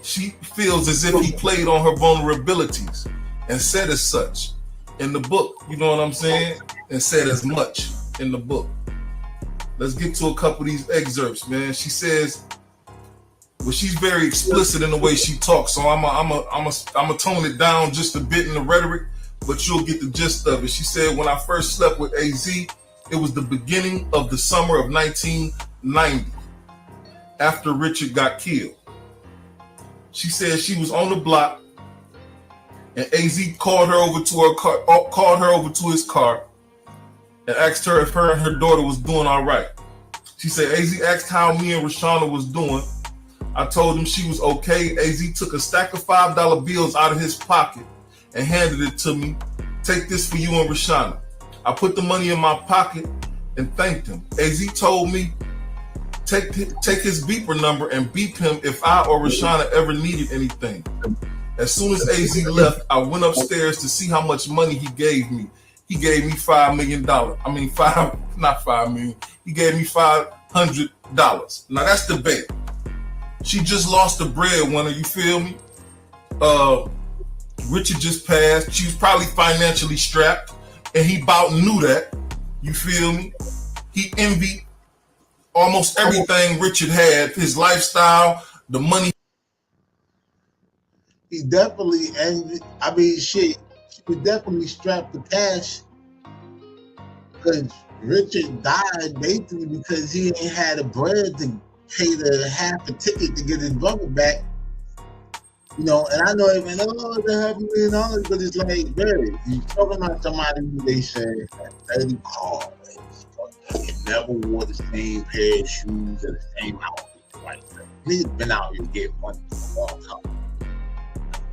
Speaker 6: She feels as if he played on her vulnerabilities and said as such in the book. You know what I'm saying? And said as much in the book. Let's get to a couple of these excerpts, man. She says, well, she's very explicit in the way she talks, so I'm a tone it down just a bit in the rhetoric, but you'll get the gist of it. She said, when I first slept with AZIE, it was the beginning of the summer of 1990, after Richard got killed. She said she was on the block, and AZIE called her over to his car, and asked her if her and her daughter was doing all right. She said AZIE asked how me and Rashana was doing. I told him she was okay. AZIE took a stack of $5 bills out of his pocket and handed it to me. Take this for you and Rashana. I put the money in my pocket and thanked him. AZIE told me take his beeper number and beep him if I or Rashana ever needed anything. As soon as AZIE left, I went upstairs to see how much money he gave me. He gave me $5 million. I mean, not $5 million. He gave me $500. Now that's the bait. She just lost the breadwinner, you feel me? Richard just passed. She was probably financially strapped, and he about knew that. You feel me? He envied almost everything Richard had, his lifestyle, the money.
Speaker 2: He definitely, and I mean, shit, she was definitely strapped to cash because Richard died basically because he ain't had the bread to pay the half a ticket to get his brother back. You know, and I know even the $500 million, but it's like, man, you're talking about somebody who they say had 30 cars, and never wore the same pair of shoes or the same outfit. Like, he's been out here getting money for a long time.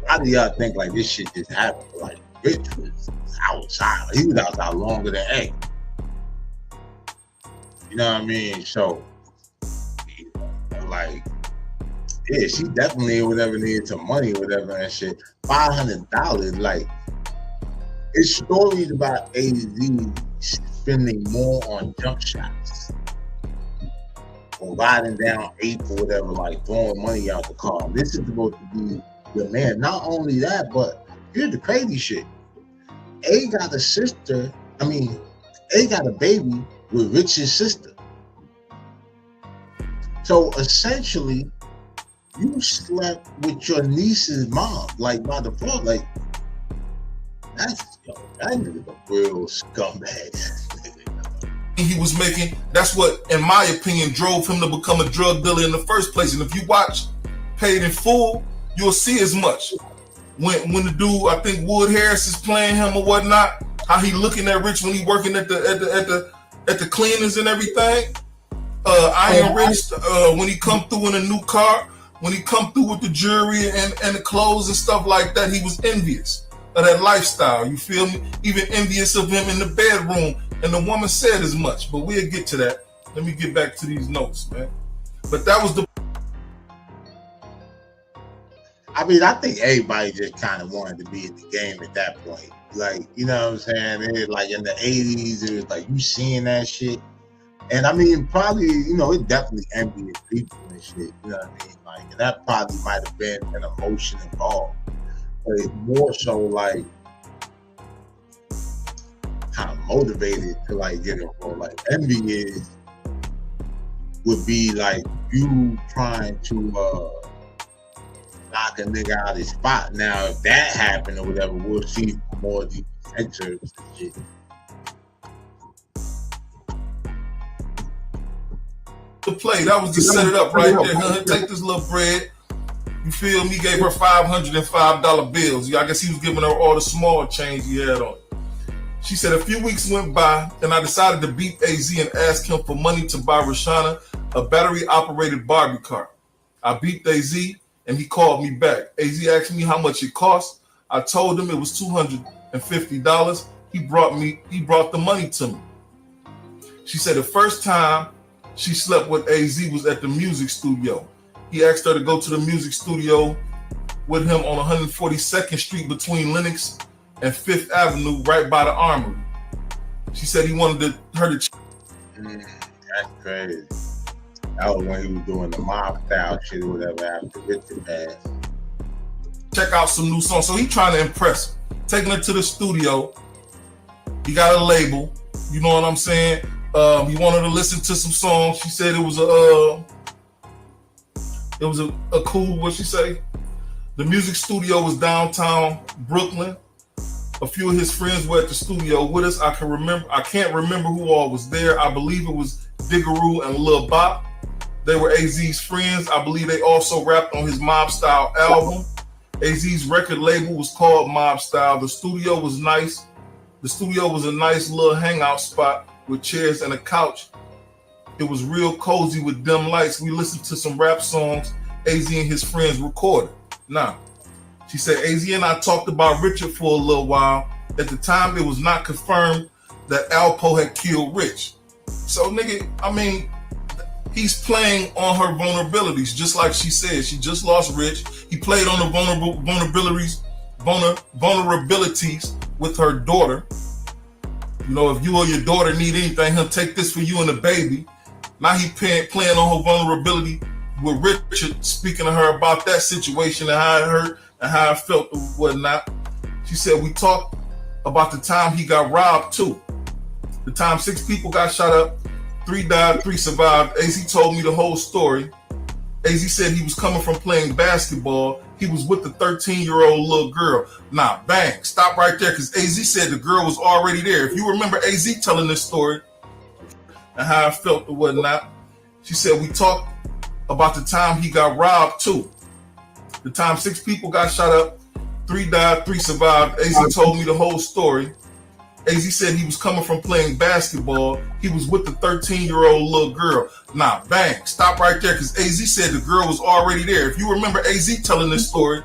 Speaker 2: How do y'all think like this shit just happened? Like, Rich was outside. He was outside longer than A. You know what I mean? So, like, yeah, she definitely whatever needed some money or whatever and shit. $500, like, it's stories about AZIE spending more on jump shots or riding down 8 or whatever, like throwing money out the car. This is supposed to be the man. Not only that, but here's the crazy shit. A got a sister, A got a baby with Rich's sister. So essentially, you slept with your niece's mom, like by default. Like, that nigga's a real scumbag.
Speaker 6: He was making, that's what, in my opinion, drove him to become a drug dealer in the first place. And if you watch Paid in Full, you'll see as much. When the dude, I think Wood Harris is playing him or whatnot, how he looking at Rich when he working at the cleaners and everything. Iron Rich, when he come through in a new car, when he come through with the jewelry and the clothes and stuff like that, he was envious of that lifestyle. You feel me? Even envious of him in the bedroom. And the woman said as much, but we'll get to that. Let me get back to these notes, man. But that was the...
Speaker 2: I mean, I think everybody just kind of wanted to be in the game at that point. Like, you know what I'm saying? It was like in the 80s, it was like you seeing that shit. And I mean, probably, you know, it definitely envious people and shit. You know what I mean? Like, and that probably might have been an emotion involved. But it's more so like kind of motivated to like get involved. Like envy would be like you trying to knock a nigga out of his spot. Now, if that happened or whatever, we'll see more of these excerpts and shit.
Speaker 6: The play, that was to set it up right there. Take this little bread. You feel me? Gave her $505 bills. I guess he was giving her all the small change he had on. She said a few weeks went by and I decided to beat AZie and ask him for money to buy Rashana a battery-operated Barbie car. I beeped AZie and he called me back. AZie asked me how much it cost. I told him it was $250. He brought the money to me. She said the first time she slept with AZie was at the music studio. He asked her to go to the music studio with him on 142nd Street between Lenox and 5th Avenue, right by the Armory. She said he wanted her to.
Speaker 2: That's crazy. That was when he was doing the mob style shit or whatever after Richard passed.
Speaker 6: Check out some new songs. So he trying to impress her, taking her to the studio. He got a label. You know what I'm saying? He wanted to listen to some songs. She said it was a cool, what she say? The music studio was downtown Brooklyn. A few of his friends were at the studio with us. I can't remember who all was there. I believe it was Diggaroo and Lil Bop. They were AZ's friends. I believe they also rapped on his Mob Style album. AZ's record label was called Mob Style. The studio was nice. The studio was a nice little hangout spot with chairs and a couch. It was real cozy with dim lights. We listened to some rap songs AZie and his friends recorded. Now, she said AZie and I talked about Richard for a little while. At the time, it was not confirmed that Alpo had killed Rich. So, nigga, I mean, he's playing on her vulnerabilities, just like she said. She just lost Rich. He played on the vulnerabilities with her daughter. You know, if you or your daughter need anything, he'll take this for you and the baby. Now he playing on her vulnerability with Richard, speaking to her about that situation and how it hurt and how it felt and whatnot. She said, we talked about the time he got robbed too. The time 6 people got shot up, 3 died, 3 survived. AZie told me the whole story. AZie said he was coming from playing basketball. He was with the 13-year-old little girl. Nah, bang, stop right there, because AZie said the girl was already there. If you remember AZie telling this story and how it felt and whatnot, she said we talked about the time he got robbed too. The time 6 people got shot up, 3 died, 3 survived. AZie told me the whole story. AZie said he was coming from playing basketball. He was with the 13-year-old little girl. Nah, bang, stop right there, because AZie said the girl was already there. If you remember AZie telling this story,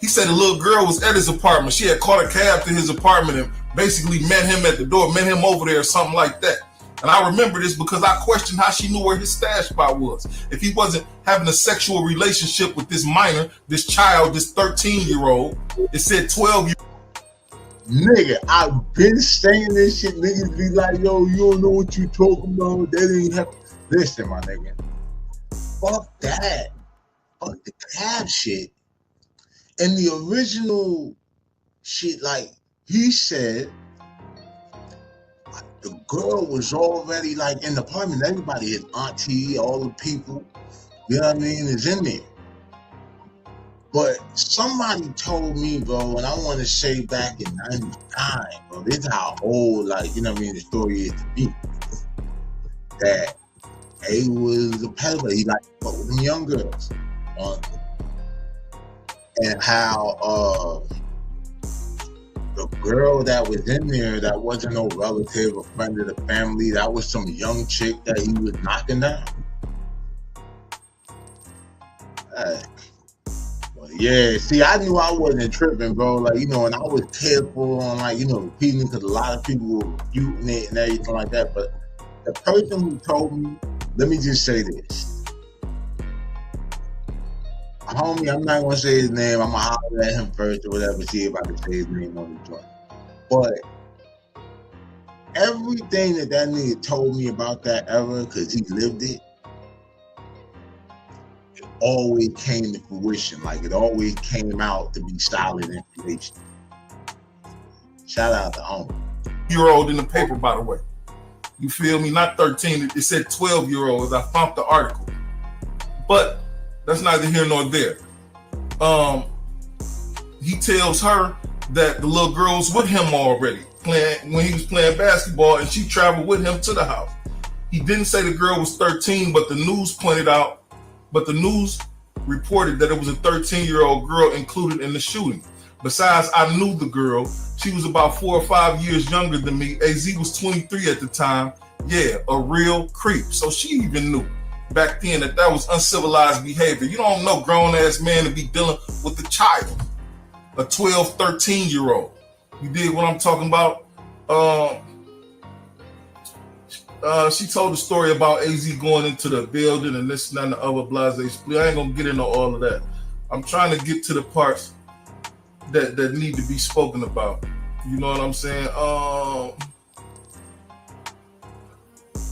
Speaker 6: he said the little girl was at his apartment. She had caught a cab to his apartment and basically met him at the door, met him over there or something like that. And I remember this because I questioned how she knew where his stash spot was. If he wasn't having a sexual relationship with this minor, this child, this 13-year-old, it said 12-year-old.
Speaker 2: Nigga, I've been saying this shit. Niggas be like, yo, you don't know what you talking about. That ain't happen. Listen, my nigga. Fuck that. Fuck the cab shit. And the original shit, like, he said, the girl was already, like, in the apartment. Everybody, his auntie, all the people, you know what I mean, is in there. But somebody told me, bro, and I want to say back in 99, bro, this is how old, like, you know what I mean, the story is to me, that he was a pedophile. He like fuck with them young girls. And how the girl that was in there that wasn't no relative or friend of the family, that was some young chick that he was knocking down. Yeah, see, I knew I wasn't tripping, bro. Like, you know, and I was careful on, like, you know, repeating it because a lot of people were refuting it and everything like that. But the person who told me, let me just say this. Homie, I'm not going to say his name. I'm going to holler at him first or whatever, see if I can say his name on the joint. But everything that nigga told me about that era, because he lived it, always came to fruition. Like, it always came out to be solid information. Shout out to homie.
Speaker 6: Year-old in the paper, by the way. You feel me? Not 13. It said 12-year-olds. I found the article. But that's neither here nor there. He tells her that the little girl was with him already, when he was playing basketball, and she traveled with him to the house. He didn't say the girl was 13, but the news reported that it was a 13-year-old girl included in the shooting. Besides, I knew the girl. She was about 4 or 5 years younger than me. AZ was 23 at the time. Yeah, a real creep. So she even knew back then that was uncivilized behavior. You don't know grown-ass man to be dealing with a child, a 12, 13-year-old. You dig what I'm talking about? She told the story about AZ going into the building and this and that and the other blase split. I ain't gonna get into all of that. I'm trying to get to the parts that need to be spoken about. You know what I'm saying?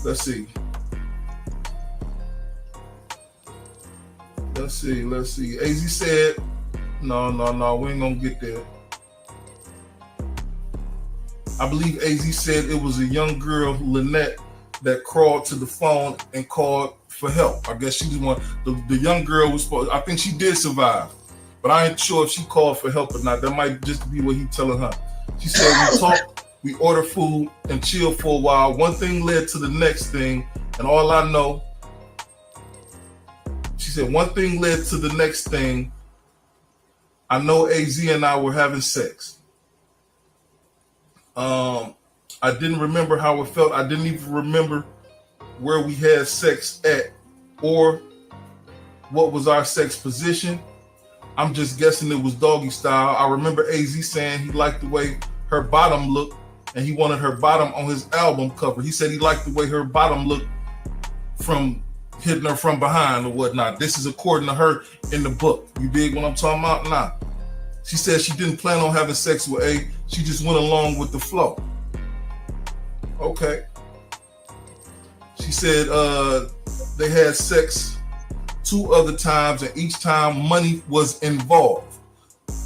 Speaker 6: Let's see. AZ said, no, we ain't gonna get there. I believe AZ said it was a young girl, Lynette, that crawled to the phone and called for help. I guess she was one. The young girl was supposed, I think she did survive, but I ain't sure if she called for help or not. That might just be what he telling her. She said, we talked, we ordered food and chilled for a while. One thing led to the next thing, and all I know, she said, one thing led to the next thing. I know AZ and I were having sex. I didn't remember how it felt. I didn't even remember where we had sex at or what was our sex position. I'm just guessing it was doggy style. I remember AZ saying he liked the way her bottom looked and he wanted her bottom on his album cover. He said he liked the way her bottom looked from hitting her from behind or whatnot. This is according to her in the book. You dig what I'm talking about? Nah. She said she didn't plan on having sex with A. She just went along with the flow. Okay. She said they had sex 2 other times and each time money was involved.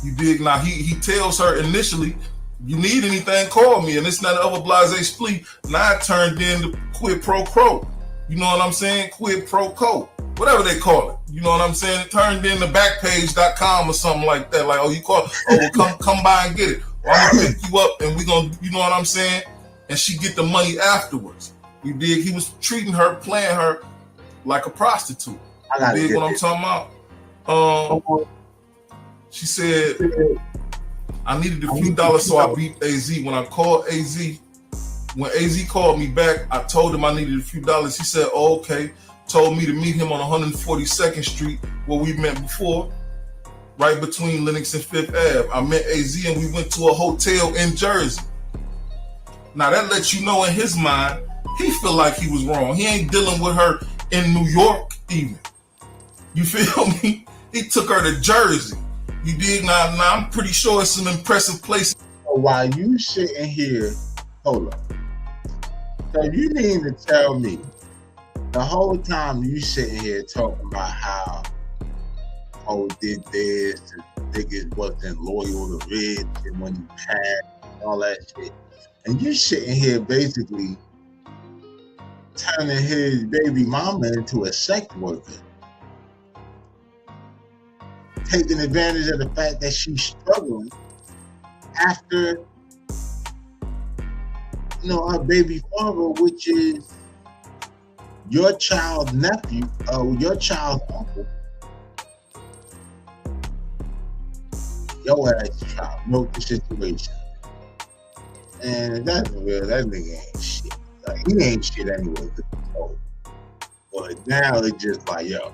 Speaker 6: You dig? Now he tells her initially, you need anything, call me. And it's not other blase split. Now it turned into quid pro quo. You know what I'm saying? Quid pro quo. Whatever they call it. You know what I'm saying? It turned into backpage.com or something like that. Like, oh, you call it, oh, well, come by and get it. Or I'm gonna pick you up and we gonna, you know what I'm saying? And she get the money afterwards. You dig? He was treating her, playing her like a prostitute. You dig what I'm talking about? She said, I needed a few dollars, so I beat AZ. When I called AZ, when AZ called me back, I told him I needed a few dollars. He said, oh, okay. Told me to meet him on 142nd Street, where we met before, right between Lenox and 5th Ave. I met AZ and we went to a hotel in Jersey. Now that lets you know in his mind, he feel like he was wrong. He ain't dealing with her in New York even. You feel me? He took her to Jersey. You dig? Now I'm pretty sure it's some impressive place.
Speaker 2: So while you sitting here, hold up. So you need to tell me, the whole time you sitting here talking about how Ho did this, niggas wasn't loyal to Rich, and when you passed, all that shit. And you sitting here basically turning his baby mama into a sex worker. Taking advantage of the fact that she's struggling after, you know, her baby father, which is your child's nephew, your child's uncle, your ass child wrote the situation. And that's real, that nigga ain't shit. Like, he ain't shit anyway. But now it's just like, yo,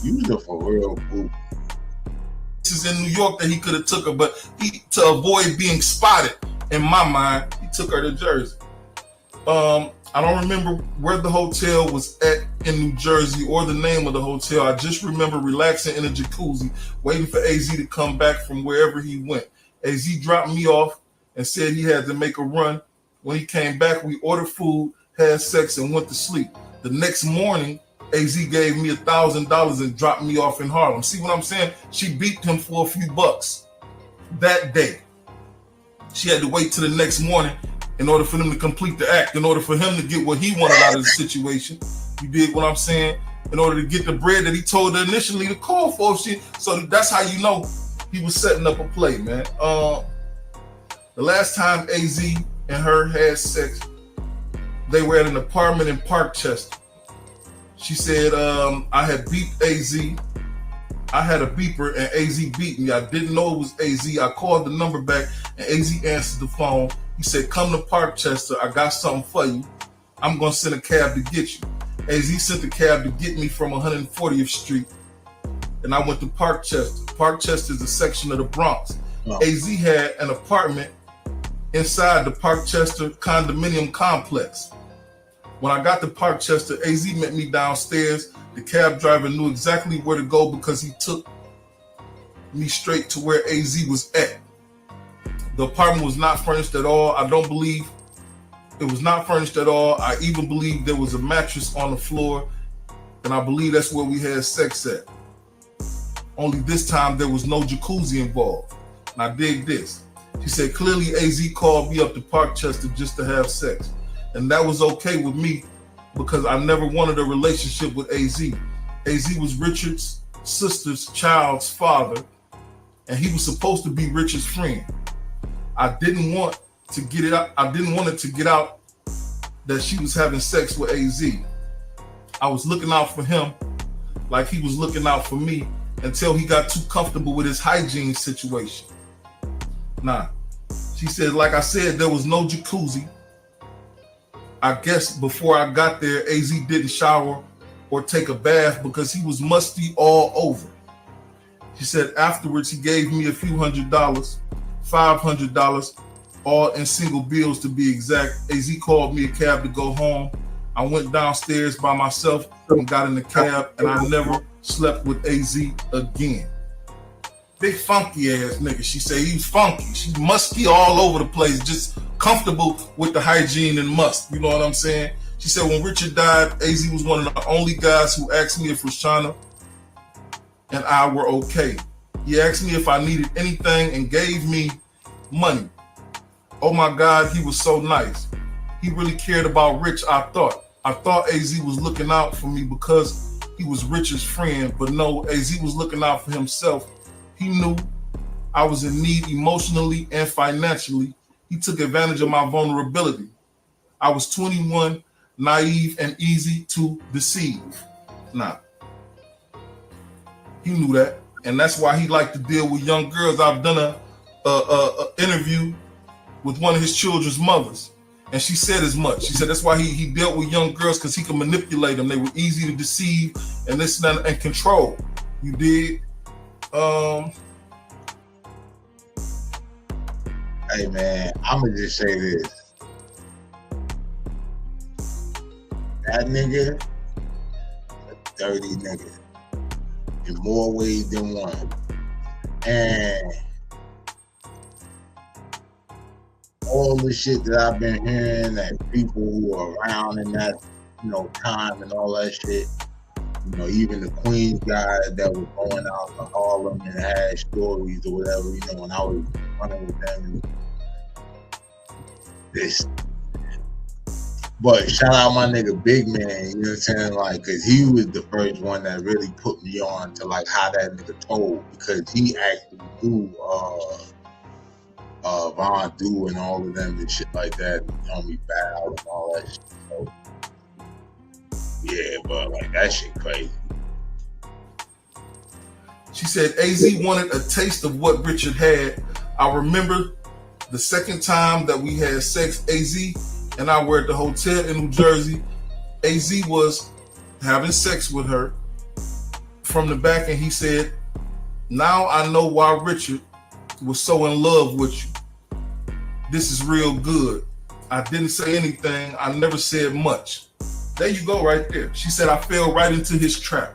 Speaker 2: you the for real boo.
Speaker 6: This is in New York that he could have took her, but to avoid being spotted, in my mind, he took her to Jersey. I don't remember where the hotel was at in New Jersey or the name of the hotel. I just remember relaxing in a jacuzzi, waiting for AZ to come back from wherever he went. AZ dropped me off and said he had to make a run. When he came back, we ordered food, had sex, and went to sleep. The next morning, AZ gave me $1,000 and dropped me off in Harlem. See what I'm saying? She beat him for a few bucks that day. She had to wait till the next morning in order for them to complete the act, in order for him to get what he wanted out of the situation. You dig what I'm saying? In order to get the bread that he told her initially to call for. So that's how you know he was setting up a play, man. The last time AZ and her had sex, they were at an apartment in Parkchester. She said, I had beat AZ I had a beeper and AZ beat me. I didn't know it was AZ. I called the number back and AZ answered the phone. He said, come to Parkchester. I got something for you. I'm going to send a cab to get you. AZ sent the cab to get me from 140th Street. And I went to Parkchester. Parkchester is a section of the Bronx.
Speaker 2: Oh.
Speaker 6: AZ had an apartment inside the Parkchester condominium complex. When I got to Parkchester, AZ met me downstairs. The cab driver knew exactly where to go because he took me straight to where AZ was at. The apartment was not furnished at all. I don't believe it was not furnished at all. I even believe there was a mattress on the floor, and I believe that's where we had sex at. Only this time there was no jacuzzi involved. And I dig this. She said, clearly AZ called me up to Parkchester just to have sex. And that was okay with me because I never wanted a relationship with AZ. AZ was Richard's sister's child's father, and he was supposed to be Richard's friend. I didn't want to get it out. I didn't want it to get out that she was having sex with AZ. I was looking out for him like he was looking out for me until he got too comfortable with his hygiene situation. Nah, she said, like I said, there was no jacuzzi. I guess before I got there, AZ didn't shower or take a bath because he was musty all over. She said afterwards he gave me a few $100, $500, all in single bills to be exact. AZ called me a cab to go home. I went downstairs by myself and got in the cab, and I never slept with AZ again. Big funky ass nigga. She said he's funky. She's musky all over the place, just comfortable with the hygiene and must. You know what I'm saying? She said when Richard died, AZ was one of the only guys who asked me if Rashana and I were okay. He asked me if I needed anything and gave me money. Oh my God, he was so nice. He really cared about Rich, I thought. I thought AZ was looking out for me because he was Richard's friend, but no, AZ was looking out for himself. He knew I was in need emotionally and financially. He took advantage of my vulnerability. I was 21, naive, and easy to deceive. Nah. He knew that, and that's why he liked to deal with young girls. I've done a interview with one of his children's mothers, and she said as much. She said that's why he dealt with young girls, because he could manipulate them. They were easy to deceive and this and that, and control. You did.
Speaker 2: Hey man, I'ma just say this. That nigga, a dirty nigga, in more ways than one. And all the shit that I've been hearing, that people who are around in that, time and all that shit, even the Queens guy that was going out to Harlem and had stories or whatever, when I was running with them and this. But shout out my nigga Big Man, you know what I'm saying? Like, cause he was the first one that really put me on to like how that nigga told, because he actually knew Von Du and all of them and shit like that, and Tommy Bow and all that shit. So, yeah, but like that shit crazy.
Speaker 6: She said AZ wanted a taste of what Richard had. I remember the second time that we had sex, AZ and I were at the hotel in New Jersey. AZ was having sex with her from the back, and he said, now I know why Richard was so in love with you. This is real good. I didn't say anything. I never said much. There you go right there. She said, I fell right into his trap.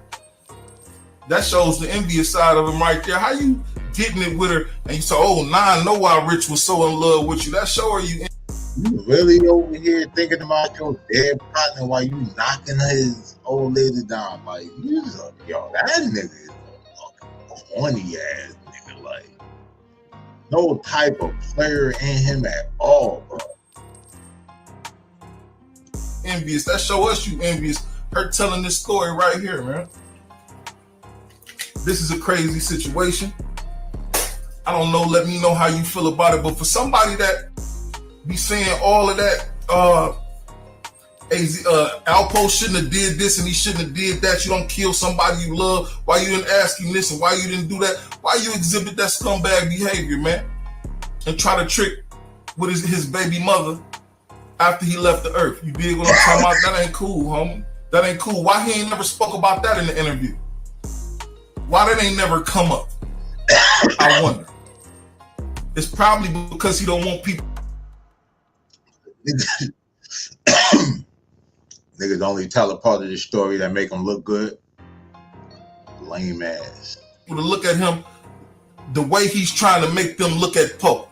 Speaker 6: That shows the envious side of him right there. How you getting it with her and you say, oh, now I know why Rich was so in love with you. That show you.
Speaker 2: You really over here thinking about your dead partner while you knocking his old lady down. Like, you just like, yo, that nigga is a horny ass nigga. Like, no type of player in him at all, bro.
Speaker 6: Envious. That show us you envious. Her telling this story right here, man. This is a crazy situation. I don't know. Let me know how you feel about it. But for somebody that be saying all of that, Alpo shouldn't have did this and he shouldn't have did that. You don't kill somebody you love. Why you didn't ask him this and why you didn't do that? Why you exhibit that scumbag behavior, man? And try to trick with his baby mother after he left the earth. You dig what I'm talking about? That ain't cool, homie. That ain't cool. Why he ain't never spoke about that in the interview? Why that ain't never come up? I wonder. It's probably because he don't want people.
Speaker 2: Niggas only tell a part of the story that make them look good. Lame ass.
Speaker 6: To look at him the way he's trying to make them look at Pope.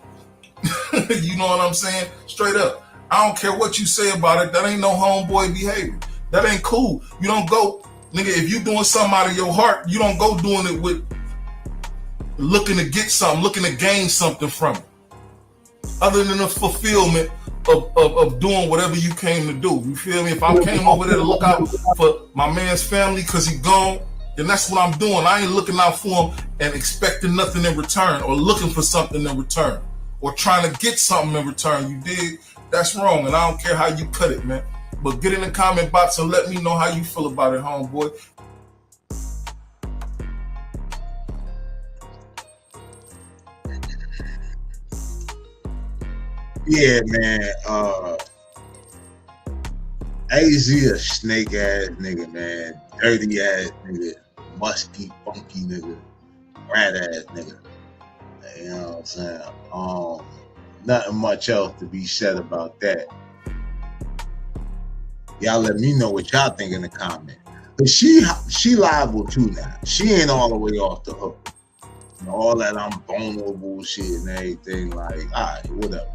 Speaker 6: You know what I'm saying? Straight up. I don't care what you say about it. That ain't no homeboy behavior. That ain't cool. You don't go, nigga, if you doing something out of your heart, you don't go doing it with looking to get something, looking to gain something from it. Other than the fulfillment of doing whatever you came to do. You feel me? If I came over there to look out for my man's family because he gone, then that's what I'm doing. I ain't looking out for him and expecting nothing in return or looking for something in return or trying to get something in return. You dig? That's wrong, and I don't care how you cut it, man. But get in the comment box and let me know how you feel about it, homeboy.
Speaker 2: Yeah, man. AZIE a snake ass nigga, man. Dirty ass nigga. Musky, funky nigga. Rat ass nigga. You know what I'm saying? Nothing much else to be said about that. Y'all let me know what y'all think in the comment. But she liable too now. She ain't all the way off the hook. You know, all that I'm vulnerable shit and everything. Like, all right, whatever.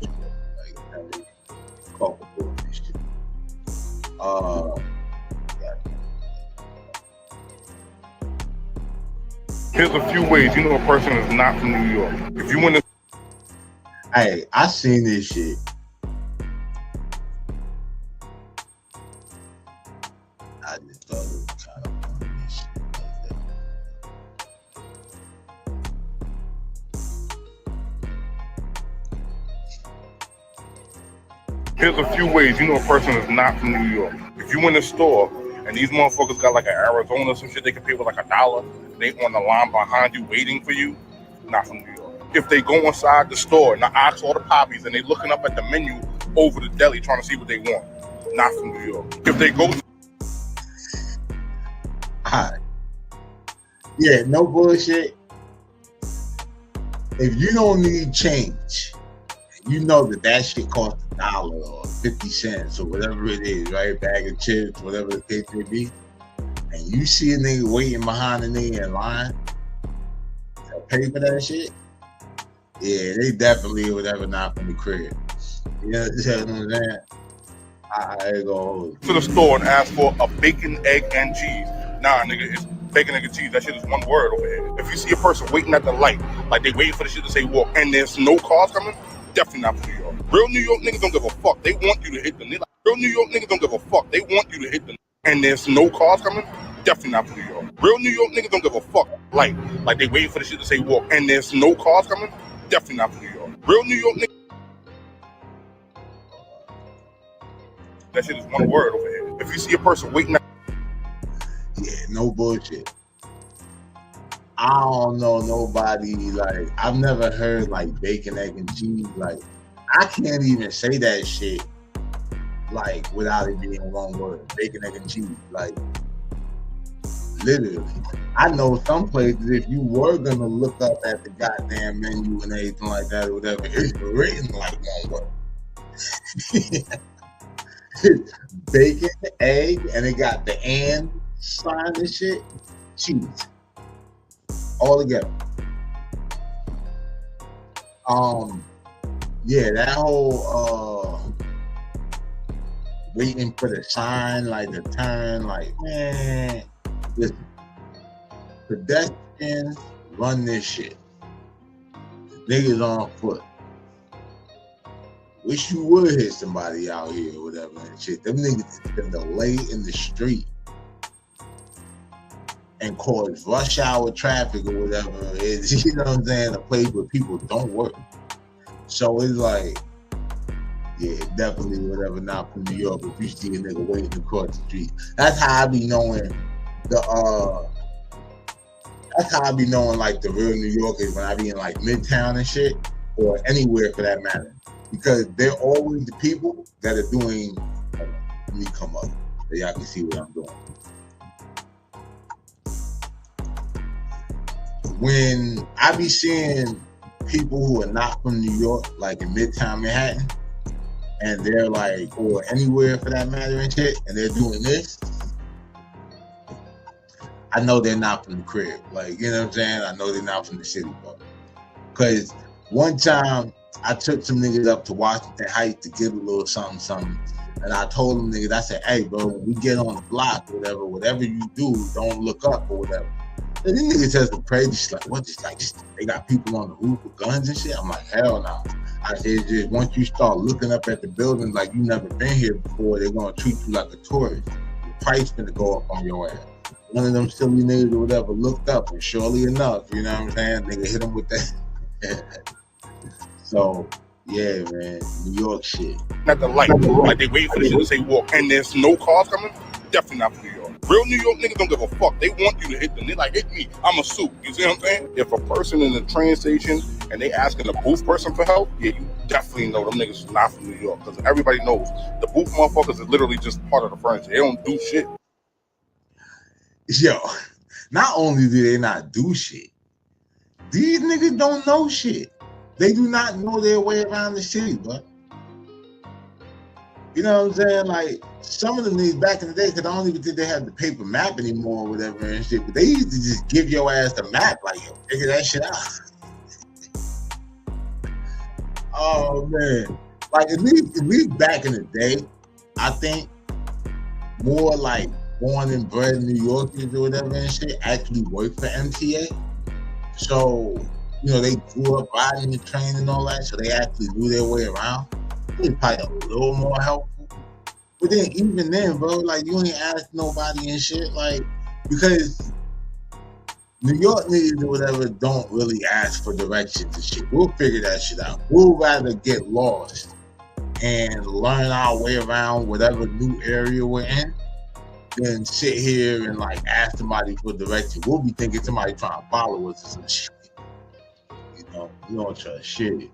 Speaker 7: Here's a few ways you know a person is not from New York. If you want to,
Speaker 2: hey, I seen this shit. I just thought it was kind of funny shit like that.
Speaker 7: here's a few ways you know a person is not from New York. If you in the store and these motherfuckers got like an Arizona or some shit they can pay with like $1, they on the line behind you waiting for you, not from New York. If they go inside the store and I ask all the poppies and they looking up at the menu over the deli trying to see what they want, not from New York. If they go,
Speaker 2: Alright. Yeah, no bullshit. If you don't need change, you know that shit costs $1 or 50 cents or whatever it is, right? Bag of chips, whatever the case may be. And you see a nigga waiting behind the nigga in line to pay for that shit. Yeah, they definitely whatever not from the crib. You know what I'm saying? I go
Speaker 7: to the store and ask for a bacon, egg, and cheese. Nah, nigga, it's bacon, egg, and cheese. That shit is one word over here. If you see a person waiting at the light, like they waiting for the shit to say walk, and there's no cars coming, definitely not from New York. Real New York niggas don't give a fuck. They want you to hit them. Real New York niggas don't give a fuck. They want you to hit them. And there's no cars coming, definitely not from New York. Real New York niggas don't give a fuck. Like they waiting for the shit to say walk, and there's no cars coming, definitely not from New York. Real New York niggas. That shit is one word over here. If you see a person waiting,
Speaker 2: yeah, no bullshit. I don't know nobody, like, I've never heard like bacon, egg, and cheese. Like, I can't even say that shit like without it being one word. Bacon, egg, and cheese. Like, literally. I know some places, if you were gonna look up at the goddamn menu and everything like that or whatever, it's written like one word. Bacon, egg, and it got the and sign and shit. Cheese. All together. Yeah, that whole waiting for the sign, like the turn, like, man, listen, pedestrians run this shit. Niggas on foot. Wish you would hit somebody out here or whatever and shit. Them niggas can delay in the street and cause rush hour traffic or whatever it is, you know what I'm saying, a place where people don't work. So it's like, Yeah, definitely whatever. Not from New York. If you see a nigga waiting across the street, that's how I be knowing the. That's how I be knowing like the real New Yorkers when I be in like Midtown and shit, or anywhere for that matter, because they're always the people that are doing. Let me come up so y'all can see what I'm doing. When I be seeing people who are not from New York, like in Midtown Manhattan, and they're like, or anywhere for that matter and shit, and they're doing this, I know they're not from the crib. Like, you know what I'm saying? I know they're not from the city, bro. Because one time I took some niggas up to Washington Heights to get a little something, and I told them niggas, I said, hey, bro, when we get on the block or whatever you do, don't look up or whatever. And these niggas has the praise, just like, what, just like, they got people on the roof with guns and shit? I'm like, hell no. I said, just once you start looking up at the building like you never been here before, they're gonna treat you like a tourist. The price gonna go up on your ass. One of them silly niggas or whatever looked up, and surely enough, you know what I'm saying? Nigga hit him with that. So, yeah, man, New York shit.
Speaker 7: At the light, like they wait for the shit to say walk, and there's no cars coming. Definitely not from New York. Real New York niggas don't give a fuck. They want you to hit them. They like, hit me, I'm a suit. You see what I'm saying? If a person in the train station and they asking the booth person for help, yeah, you definitely know them niggas is not from New York, because everybody knows the booth motherfuckers are literally just part of the furniture. They don't do shit.
Speaker 2: Yo, not only do they not do shit, these niggas don't know shit. They do not know their way around the city, bro. You know what I'm saying? Like, some of them niggas back in the day, because I don't even think they have the paper map anymore or whatever and shit, but they used to just give your ass the map, like, yo, figure that shit out. Oh, man. Like, at least back in the day, I think more like born and bred New Yorkers or whatever and shit actually worked for MTA. So, you know, they grew up riding the train and all that, so they actually knew their way around. It was probably a little more helpful. But then, even then, bro, like, you ain't ask nobody and shit, like, because New York niggas or whatever don't really ask for directions and shit. We'll figure that shit out. We'll rather get lost and learn our way around whatever new area we're in than sit here and, like, ask somebody for direction. We'll be thinking somebody trying to follow us or some shit. You know, we don't trust shit.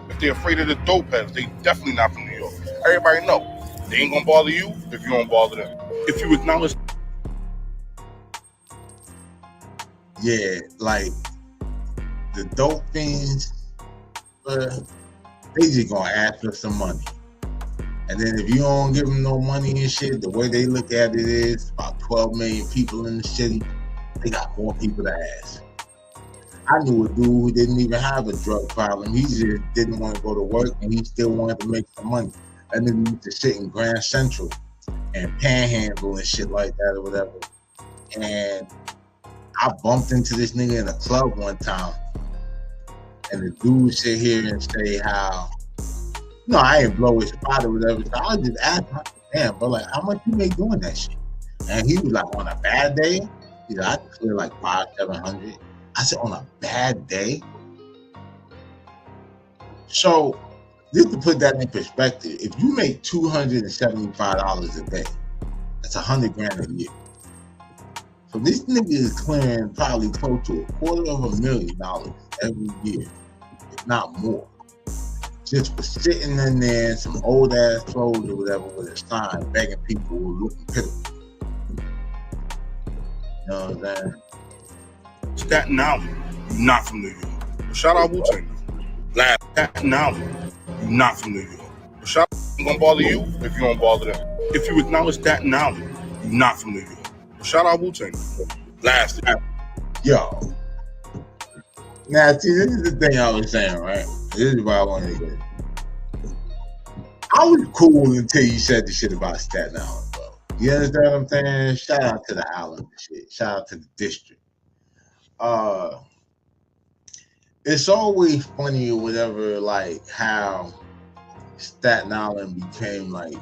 Speaker 7: If they're afraid of the dope heads, they definitely not from New York. Everybody know they ain't gonna bother you if you don't bother them. If you acknowledge,
Speaker 2: yeah, like the dope fiends, they just gonna ask for some money, and then if you don't give them no money and shit, the way they look at it is about 12 million people in the city. They got more people to ask. I knew a dude who didn't even have a drug problem. He just didn't want to go to work, and he still wanted to make some money. And then he used to sit in Grand Central and panhandle and shit like that or whatever. And I bumped into this nigga in a club one time, and the dude sit here and say how, no, I ain't blow his spot or whatever. So I just asked him, damn, bro, like, how much you make doing that shit? And he was like, on a bad day, he's like, I could clear like 500-700. I said, on a bad day? So, just to put that in perspective, if you make $275 a day, that's $100 grand a year. So this nigga is clearing probably close to $250,000 every year, if not more. Just for sitting in there in some old ass clothes or whatever with a sign begging people who are looking pitiful. You know what I'm saying?
Speaker 7: Staten Island, you not from New York. Shout out Wu-Tang. Last Staten Island, you not from New York. Shout out ain't gonna bother you if you don't bother them. If you acknowledge Staten Island, you not from New York. Shout out Wu-Tang. Last.
Speaker 2: Yo. Now, see, this is the thing I was saying, right? This is what I wanted to get. I was cool until you said the shit about Staten Island, bro. You understand what I'm saying? Shout out to the island and shit. Shout out to the district. It's always funny or whatever, like how Staten Island became like,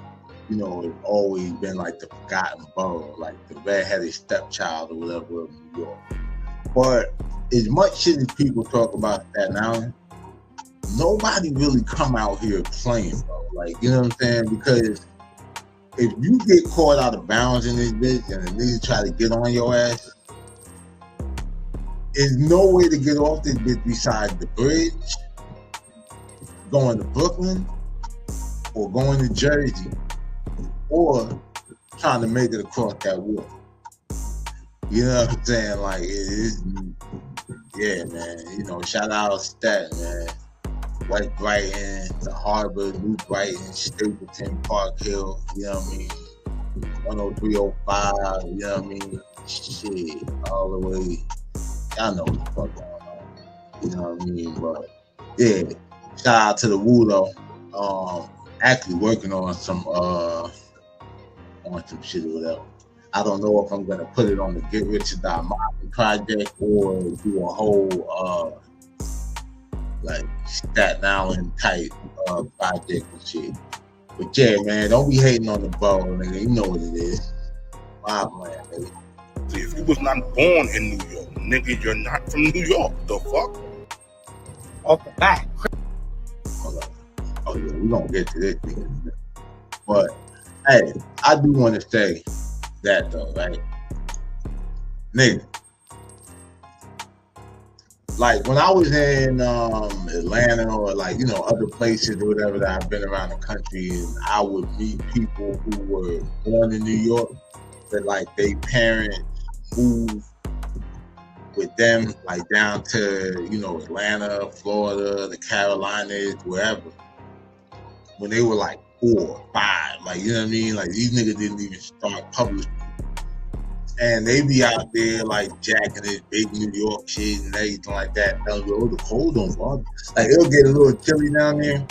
Speaker 2: you know, it's always been like the forgotten borough, like the redheaded stepchild or whatever of New York. But as much shit as people talk about Staten Island, nobody really come out here playing, bro. Like, you know what I'm saying? Because if you get caught out of bounds in this bitch and a nigga try to get on your ass, there's no way to get off this bitch besides the bridge, going to Brooklyn, or going to Jersey, or trying to make it across that water. You know what I'm saying? Like, it is, yeah, man. You know, shout out Stat, man. West Brighton, the Harbor, New Brighton, Stapleton, Park Hill, you know what I mean? 10305, you know what I mean? Shit, all the way. Y'all know what the fuck going on. You know what I mean? But yeah, shout out to the Woo though. Actually working on some shit or whatever. I don't know if I'm gonna put it on the Get Rich or Die Mobbing project or do a whole like Staten Island type project and shit. But yeah, man, don't be hating on the ball, nigga. You know what it is. Mob land, baby.
Speaker 7: See, if you was not born in New York, nigga, you're not from New York. The fuck?
Speaker 5: Off the back.
Speaker 2: Hold on. Oh yeah, we gonna get to this nigga. But hey, I do want to say that though, right? Nigga. Like when I was in Atlanta or like, you know, other places or whatever that I've been around the country, and I would meet people who were born in New York, but like they parents moved with them like down to, you know, Atlanta, Florida, the Carolinas, wherever. When they were like 4 or 5, like, you know what I mean? Like these niggas didn't even start publishing. And they be out there like jacking this big New York shit and everything like that. Telling you, oh, the cold don't bother. Like it'll get a little chilly down there,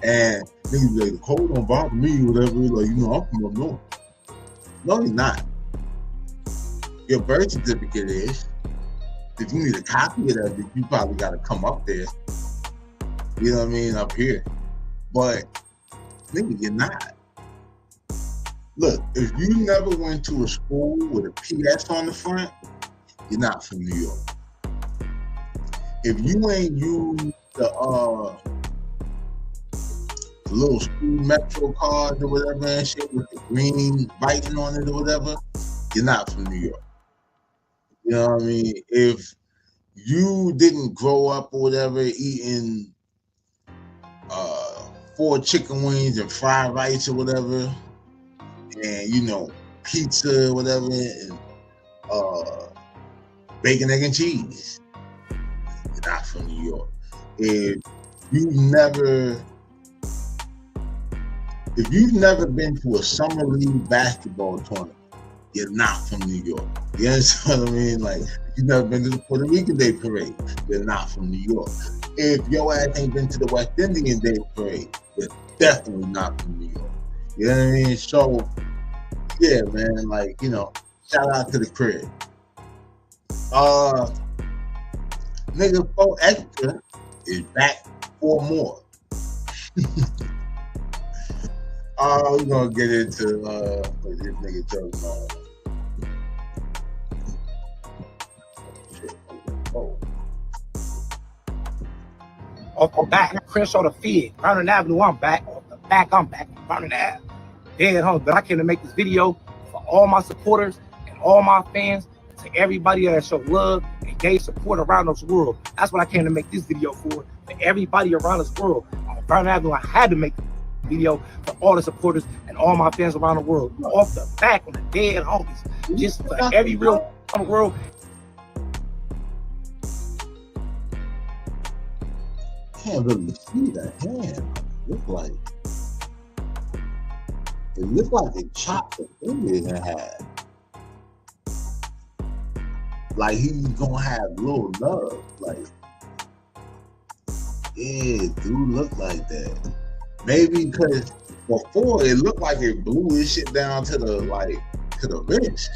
Speaker 2: and niggas be like, the cold don't bother me, whatever. Like, you know, I'm from up north. No, you're not. Your birth certificate is. If you need a copy of that, you probably got to come up there. You know what I mean? Up here, but nigga, you're not. Look, if you never went to a school with a PS on the front, you're not from New York. If you ain't used the little school Metro cards or whatever and shit with the green writing on it or whatever, you're not from New York. You know what I mean? If you didn't grow up or whatever eating 4 chicken wings and fried rice or whatever, and you know, pizza, whatever, and bacon, egg, and cheese, you're not from New York. If you've never been to a summer league basketball tournament, you're not from New York. You understand what I mean? Like, if you've never been to the Puerto Rican Day Parade, you're not from New York. If your ass ain't been to the West Indian Day Parade, you're definitely not from New York. You know what I mean? So, yeah, man, like, you know, shout out to the crib. Nigga 4 Extra is back for more. We're gonna get into what this nigga talking about.
Speaker 5: Off the back. Chris on the feed. Vernon Avenue, I'm back. Off the back, I'm back. Vernon Ave. Dead home. But I came to make this video for all my supporters and all my fans, to everybody that showed love and gave support around this world. That's what I came to make this video for everybody around this world. On Vernon Avenue, I had to make the video for all the supporters and all my fans around the world. Off the back on the dead homies. Just for every real in the world.
Speaker 2: Can't really see that hand. It looked like they chopped the fingers in half. Like he's gonna have little love. Like, yeah, it do look like that. Maybe because before it looked like it blew his shit down to the wrist.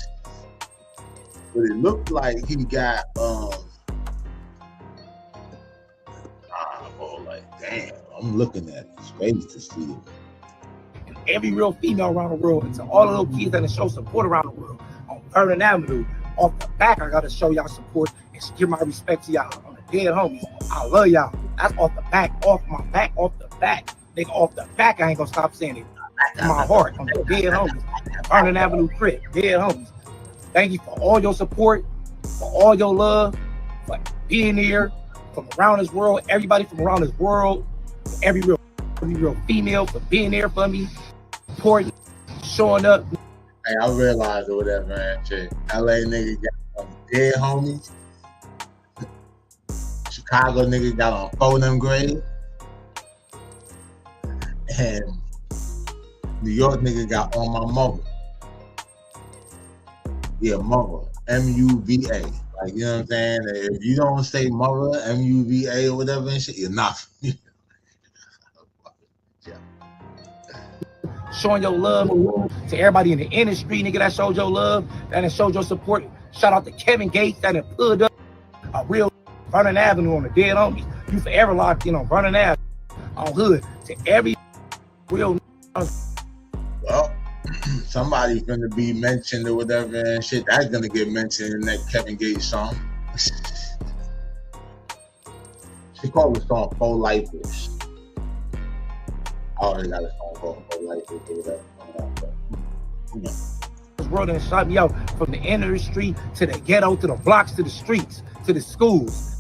Speaker 2: But it looked like he got damn, I'm looking at his face to see it.
Speaker 5: And every real female around the world, and to all the little kids that show support around the world on Vernon Avenue. Off the back, I gotta show y'all support and give my respect to y'all on the dead homies. I love y'all. That's off the back, off my back, off the back. Nigga, off the back, I ain't gonna stop saying it. In my heart, on the dead homies. Vernon Avenue Crip, dead homies. Thank you for all your support, for all your love, for being here from around this world, everybody from around this world, every real female for being there for me, supporting, showing up.
Speaker 2: Hey, I realized or whatever, man. Shit. LA nigga got on dead homies. Chicago nigga got on 4 of them grade. And New York nigga got on my mother. Yeah, mother. M-U-V-A. Like, you know what I'm saying? If you don't say mother, M-U-V-A or whatever and shit, you're not.
Speaker 5: Showing your love to everybody in the industry, nigga, that showed your love, that showed your support. Shout out to Kevin Gates that had pulled up a real Vernon Avenue on the dead homies. You forever locked in on Vernon Avenue, on hood, to every real.
Speaker 2: Well, somebody's gonna be mentioned or whatever and shit. That's gonna get mentioned in that Kevin Gates song. She called the song "Full Lifers." I already got a song called "Full Lifers" or whatever.
Speaker 5: This world done shot me out from the end of the street to the ghetto, to the blocks, to the streets, to the schools,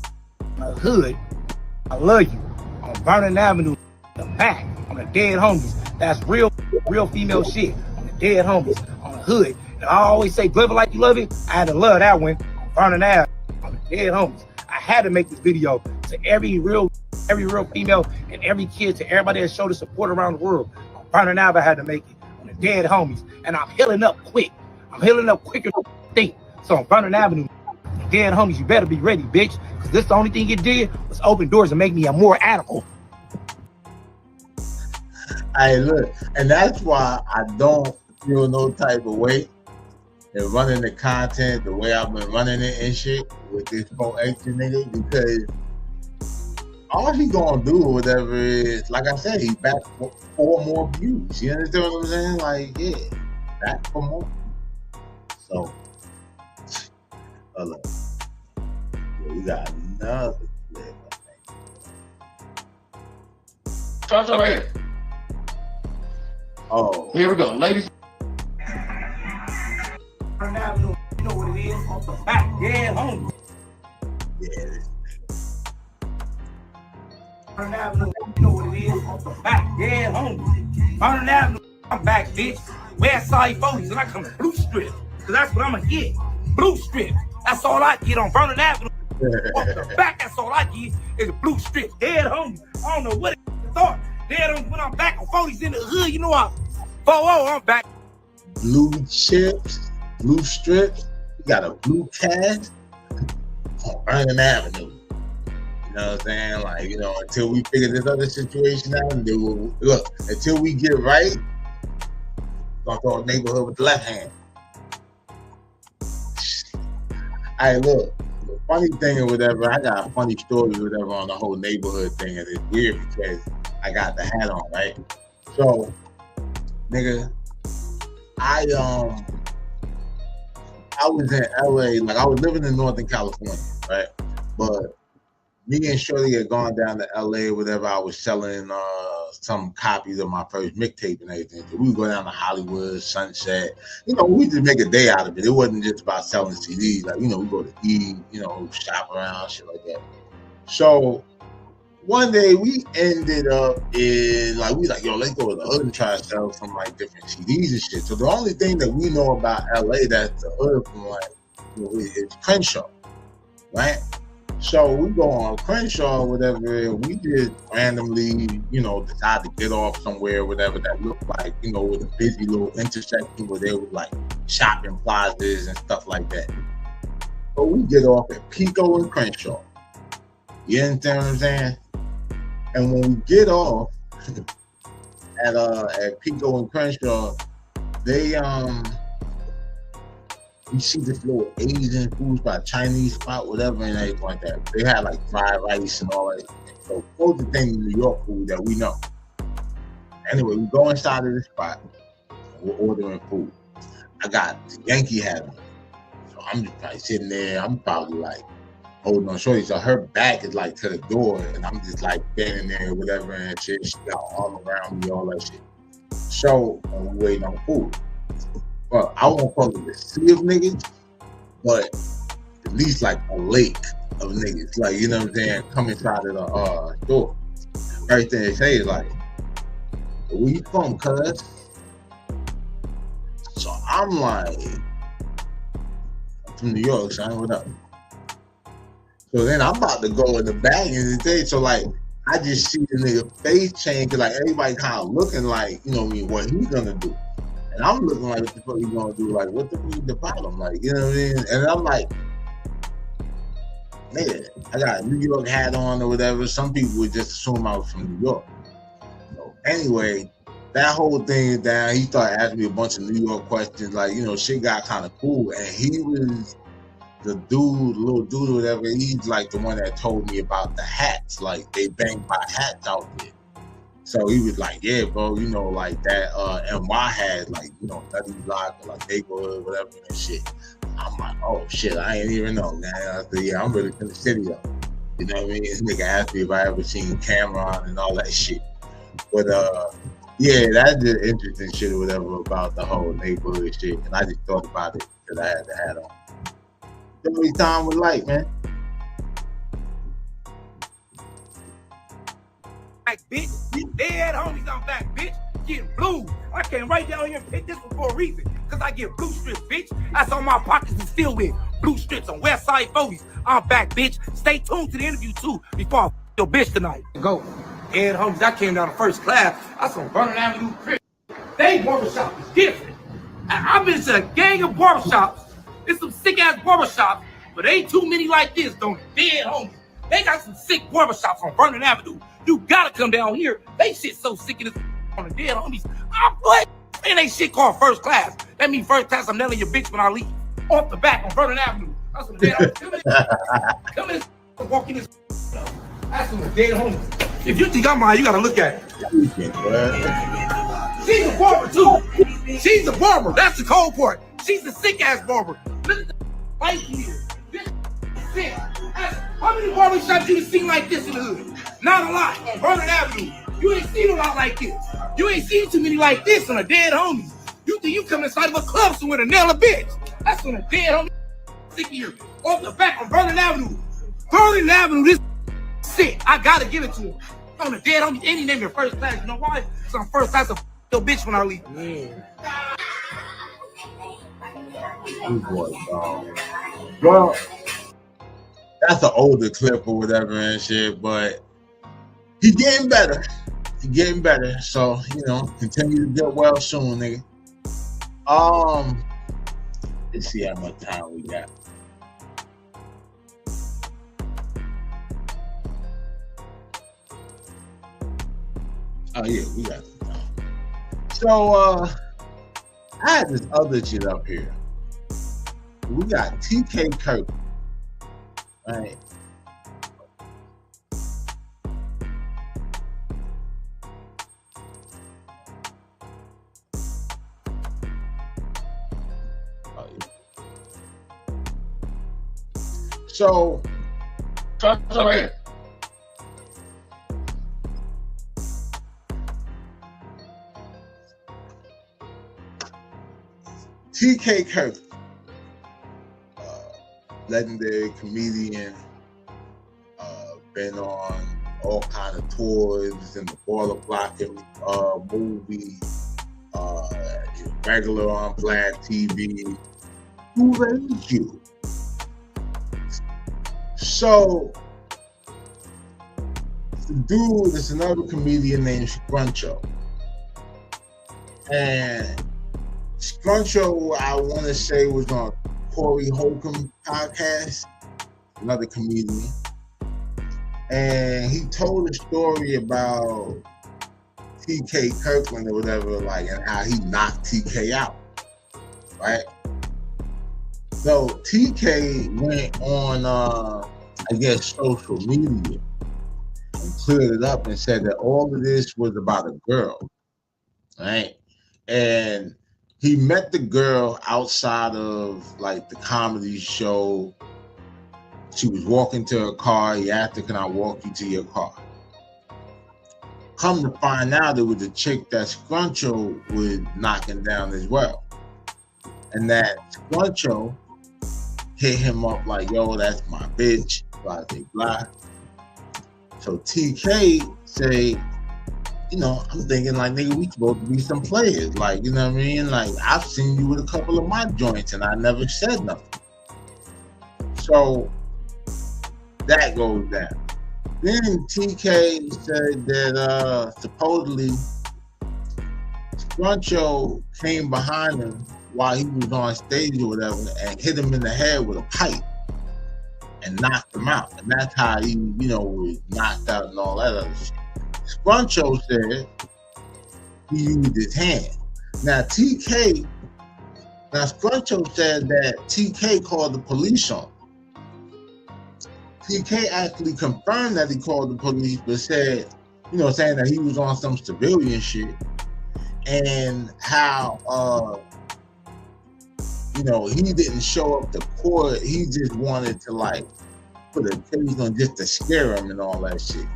Speaker 5: the hood. I love you on Vernon Avenue, the back on the dead homies. That's real female shit on the dead homies on the hood. And I always say, "Live it like you love it." I had to love that one on Vernon Avenue on the dead homies. I had to make this video to every real female and every kid, to everybody that showed the support around the world. On Vernon Avenue, I had to make it on the dead homies. And I'm healing up quick. I'm healing up quicker than you think. So on Vernon Avenue, dead homies, you better be ready, bitch. Because this the only thing it did was open doors and make me a more animal.
Speaker 2: Hey, look, and that's why I don't feel no type of way in running the content the way I've been running it and shit with this 4 extra nigga, because all he gonna do or whatever is, like I said, he back for 4 more views. You understand what I'm saying? Like, yeah, back for more. So, look, yeah, we got another clip, I think.
Speaker 8: Charge over here.
Speaker 2: Oh,
Speaker 8: Here we go, ladies.
Speaker 5: Vernon Avenue, you know what it is, off the back, dead homies.
Speaker 2: yeah.
Speaker 5: Vernon Avenue, you know what it is, off the back, dead homies. Vernon Avenue, I'm back, bitch. West Side 40s, and I come to Blue Strip, because that's what I'm going to get. Blue Strip. That's all I get on Vernon Avenue. Off the back, that's all I get is a Blue Strip. Dead homies. I don't know what it thought. Dead homies, when I'm back on 40s in the hood, you know I'm 4-0, I'm back.
Speaker 2: Blue chips, blue strips. We got a blue cast on Vernon Avenue. You know what I'm saying? Like, you know, until we figure this other situation out, and look, until we get it right, we're gonna throw a neighborhood with the left hand. Hey, look, the funny thing or whatever, I got a funny story or whatever on the whole neighborhood thing, and it's weird because I got the hat on, right? So, nigga, I was in LA, like I was living in Northern California, right? But me and Shorty had gone down to LA or whatever. I was selling some copies of my first mixtape and everything. So we would go down to Hollywood, Sunset. You know, we just make a day out of it. It wasn't just about selling CDs. Like, you know, we go to eat, you know, shop around, shit like that. So one day we ended up in, like, we like, yo, let's go to the hood and try to sell some like different CDs and shit. So the only thing that we know about LA that's the hood from, like, you know, is Crenshaw, right? So we go on Crenshaw or whatever, and we just randomly, you know, decide to get off somewhere or whatever that looked like, you know, with a busy little intersection where there was like shopping plazas and stuff like that. So we get off at Pico and Crenshaw. You understand what I'm saying? And when we get off at Pico and Crenshaw, they you see this little Asian food spot, Chinese spot, whatever, and everything like that. They had like fried rice and all that. So those are the things in New York food that we know. Anyway, we go inside of the spot. We're ordering food. I got the Yankee hat on. So I'm just probably sitting there. I'm probably like holding on shorty. So her back is like to the door, and I'm just like standing there, whatever, and shit. She got arm around me, all that shit. So we waiting on food. Well, I won't call it a sea of niggas, but at least like a lake of niggas, like, you know what I'm saying, come inside of the door. Everything they say is like, where you from, cuz? So I'm like, I'm from New York, son, what up? So then I'm about to go in the bag and say, so like, I just see the nigga face change, cause like everybody kind of looking like, you know what I mean, what he's gonna do. And I'm looking like, what the fuck he gonna do? Like, what the fuck is the problem? Like, you know what I mean? And I'm like, man, I got a New York hat on or whatever. Some people would just assume I was from New York. So anyway, that whole thing is down. He started asking me a bunch of New York questions. Like, you know, shit got kind of cool. And he was the dude, little dude or whatever. He's like the one that told me about the hats. Like, they bang by hats out there. So he was like, yeah, bro, you know, like that NY had, like, you know, Nutty Block or like neighborhood, whatever, and shit. I'm like, oh shit, I ain't even know, man. I said, yeah, I'm really from the city though. You know what I mean? This nigga asked me if I ever seen Cameron and all that shit. But yeah, that's just interesting shit or whatever about the whole neighborhood shit. And I just thought about it because I had the hat on. Every time was like, man.
Speaker 5: Like, bitch, dead homies, I'm back, bitch. Getting blue. I came right down here and pick this one for a reason. Cause I get blue strips, bitch. That's on my pockets and still with blue strips on West Side 40s. I'm back, bitch. Stay tuned to the interview too before I your bitch tonight. Go. Dead homies, I came down to first class. I saw Vernon Avenue crib. They barbershop is different. I've been to a gang of barbershops. There's some sick ass barbershops, but ain't too many like this, don't it? Dead homies. They got some sick barbershops on Vernon Avenue. You gotta come down here. They shit so sick in this on the dead homies. I'm like, and they shit called first class. That means first class, I'm nailing your bitch when I leave. Off the back on Vernon Avenue. That's some dead homies. Come in this, walk in this. That's some dead homies. If you think I'm lying, you gotta look at it. She's a barber too. She's a barber. That's the cold part. She's a sick ass barber. Look at the right here. This sick. How many barbershops you seen like this in the hood? Not a lot. On Vernon Avenue, you ain't seen a lot like this. You ain't seen too many like this on a dead homies. You think you come inside of a club somewhere to nail a bitch? That's on a dead homie. Sick here. Off the back on Vernon Avenue. Vernon Avenue, this sick. I gotta give it to him. On a dead homie, any name your first class. You know why? So I'm first class of your bitch when I leave.
Speaker 2: Well, that's an older clip or whatever and shit, but he getting better. He getting better. So, you know, continue to get well soon, nigga. Let's see how much time we got. Oh yeah, we got some time. So I had this other shit up here. We got TK Kirk. Right. Oh, yeah. So, okay. TK Kirk, legendary comedian, been on all kind of tours in the Baller Blocking movie, regular on Black TV. Who raised you? So, the dude is another comedian named Scruncho. And Scruncho, I want to say, was on Corey Holcomb podcast, another comedian. And he told a story about TK Kirkland or whatever, like, and how he knocked TK out, right? So TK went on, I guess, social media and cleared it up and said that all of this was about a girl, right? And he met the girl outside of like the comedy show She was walking to her car. He asked her, "Can I walk you to your car?" Come to find out, it was a chick that Scruncho was knocking down as well. And that Scruncho hit him up like, "Yo, that's my bitch," blah, blah, blah. So TK say, you know, I'm thinking like, nigga, we supposed to be some players. Like, you know what I mean? Like, I've seen you with a couple of my joints and I never said nothing. So that goes down. Then TK said that supposedly Scruncho came behind him while he was on stage or whatever and hit him in the head with a pipe and knocked him out. And that's how he, you know, was knocked out and all that other shit. Scruncho said he used his hand. Now Scruncho said that TK called the police on him. TK actually confirmed that he called the police, but said, you know, saying that he was on some civilian shit and how, you know, he didn't show up to court. He just wanted to like put a case on just to scare him and all that shit.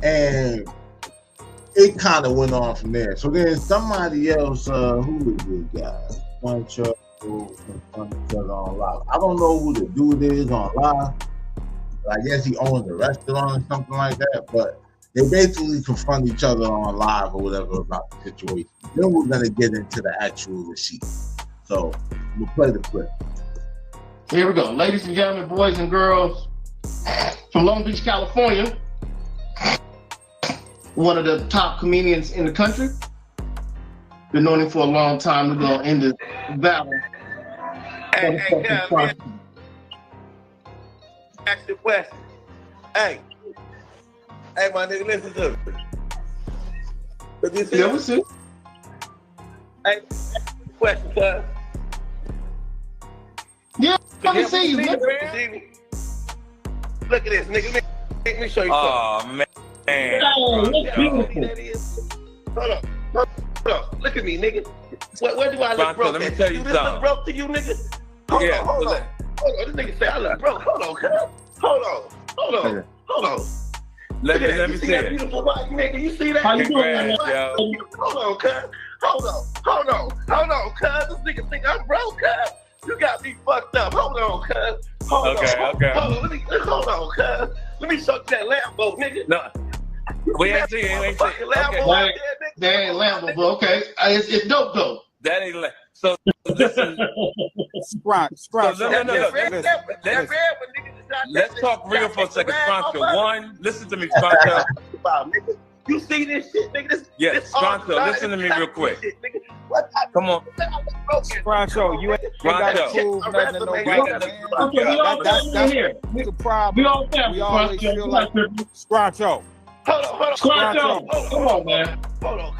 Speaker 2: And it kind of went on from there. So then somebody else, who was this guy? Scruncho on live. I don't know who the dude is on live. I guess he owns a restaurant or something like that, but they basically confront each other on live or whatever about the situation. Then we're gonna get into the actual receipt. So we'll play the clip.
Speaker 8: Here we go. Ladies and gentlemen, boys and girls, from Long Beach, California, one of the top comedians in the country. Been known him for a long time. We're gonna end this battle.
Speaker 9: Hey, ask the question. Hey, my nigga, listen to me.
Speaker 8: Yeah, what's it?
Speaker 9: Hey, ask the question, cuz.
Speaker 8: Yeah, I can see you, man.
Speaker 9: Look at this, nigga. Let me show you something.
Speaker 10: Oh, man.
Speaker 8: Oh, that's beautiful.
Speaker 9: Hold on. Look at me, nigga. Where do I look broke?
Speaker 10: Let me tell you
Speaker 9: this
Speaker 10: something.
Speaker 9: look broke to you, nigga? Hold on. This nigga say I look broke. Hold on, cuz. Hold on.
Speaker 10: Let me
Speaker 9: you see
Speaker 10: see
Speaker 9: that
Speaker 10: it.
Speaker 9: beautiful body, nigga? You see that?
Speaker 8: How you doing,
Speaker 10: Congrats,
Speaker 8: man?
Speaker 10: yo.
Speaker 9: Hold on, cuz. Hold on, cuz. This nigga think I'm broke, cuz. You got me fucked up. Hold on, cuz. Hold on, cuz. Let me show you that Lambo, nigga.
Speaker 10: No, we ain't see it.
Speaker 9: Lambo
Speaker 10: Okay.
Speaker 9: out there, nigga.
Speaker 8: That ain't Lambo, bro. Okay, it's dope though.
Speaker 10: That ain't so. Listen.
Speaker 3: Scrunch.
Speaker 10: No. Let's talk real for a second, Scruncho. One, listen to me, Scruncho.
Speaker 9: You see this shit, nigga?
Speaker 10: Yes, Scruncho, listen to me real quick. Come on.
Speaker 3: Scruncho, you ain't got to prove nothing to nobody, man.
Speaker 8: Okay, we all family here.
Speaker 3: The problem.
Speaker 8: We all family.
Speaker 3: We always feel like Scruncho.
Speaker 9: Hold on.
Speaker 8: Come on, man.
Speaker 9: Hold on.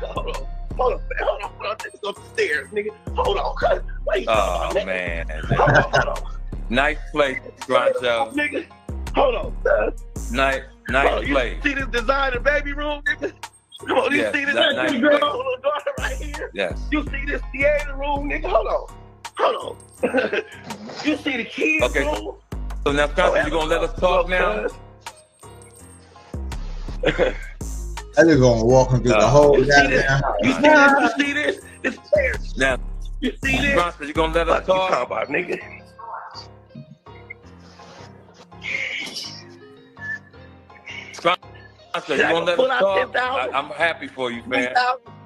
Speaker 9: Let's go upstairs, nigga. Hold on, cuz.
Speaker 10: Oh, man.
Speaker 9: Hold on.
Speaker 10: Nice play, Scruncho.
Speaker 9: Nigga. Hold on, cuz.
Speaker 10: Nice play.
Speaker 9: You see this designer baby room, nigga? Come on,
Speaker 10: Yes,
Speaker 9: see this
Speaker 10: nice
Speaker 9: little
Speaker 10: play.
Speaker 9: daughter right here?
Speaker 10: Yes.
Speaker 9: You see this theater room, nigga? Hold on. You see the kids room?
Speaker 10: So now, Scruncho, you gonna let us talk now?
Speaker 2: I just gonna walk him through the whole goddamn house.
Speaker 9: You see this? It's fair.
Speaker 10: Now,
Speaker 9: you see this?
Speaker 10: Scruncho, you gonna let us talk?
Speaker 9: Talk about, nigga.
Speaker 10: Scruncho, you gonna let us talk? I'm happy for you, man.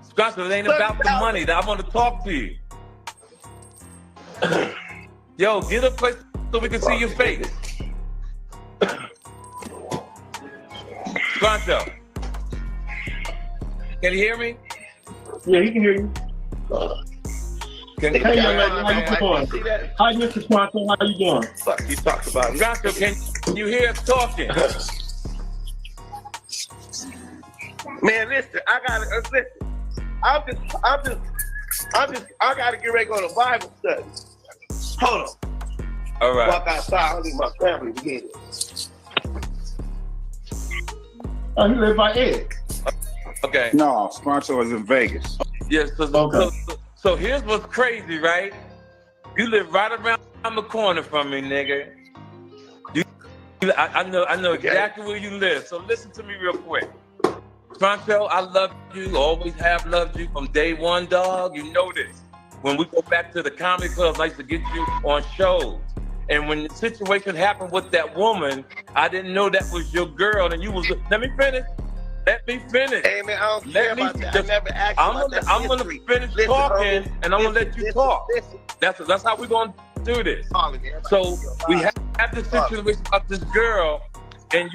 Speaker 10: Scruncho, it ain't about the money. I want to talk to you. Yo, get a place so we can see your face. Scruncho, can you hear me?
Speaker 8: Yeah, he can hear you.
Speaker 10: Can
Speaker 8: Hey, young lady, how you doing? Hi, Mr. Scruncho, how you doing?
Speaker 9: Fuck you talk about.
Speaker 10: Scruncho, can you hear us talking?
Speaker 9: Man, listen, I gotta get ready to go to Bible study. Hold on.
Speaker 10: All right.
Speaker 9: Walk outside, I need my family to get it.
Speaker 8: Oh, he live by Ed.
Speaker 10: Okay.
Speaker 3: No, Scruncho is in Vegas.
Speaker 10: Yes. So here's what's crazy, right? You live right around the corner from me, nigga. I know exactly where you live. So listen to me real quick. Troncho, I love you, always have loved you from day one, dog. You know this. When we go back to the comedy clubs, I used to get you on shows. And when the situation happened with that woman, I didn't know that was your girl. And you was, let me finish.
Speaker 9: Hey, man, I don't care about that. I never asked about that.
Speaker 10: I'm gonna finish talking, and I'm gonna let you talk. That's how we're gonna do this. So we have this situation about this girl, and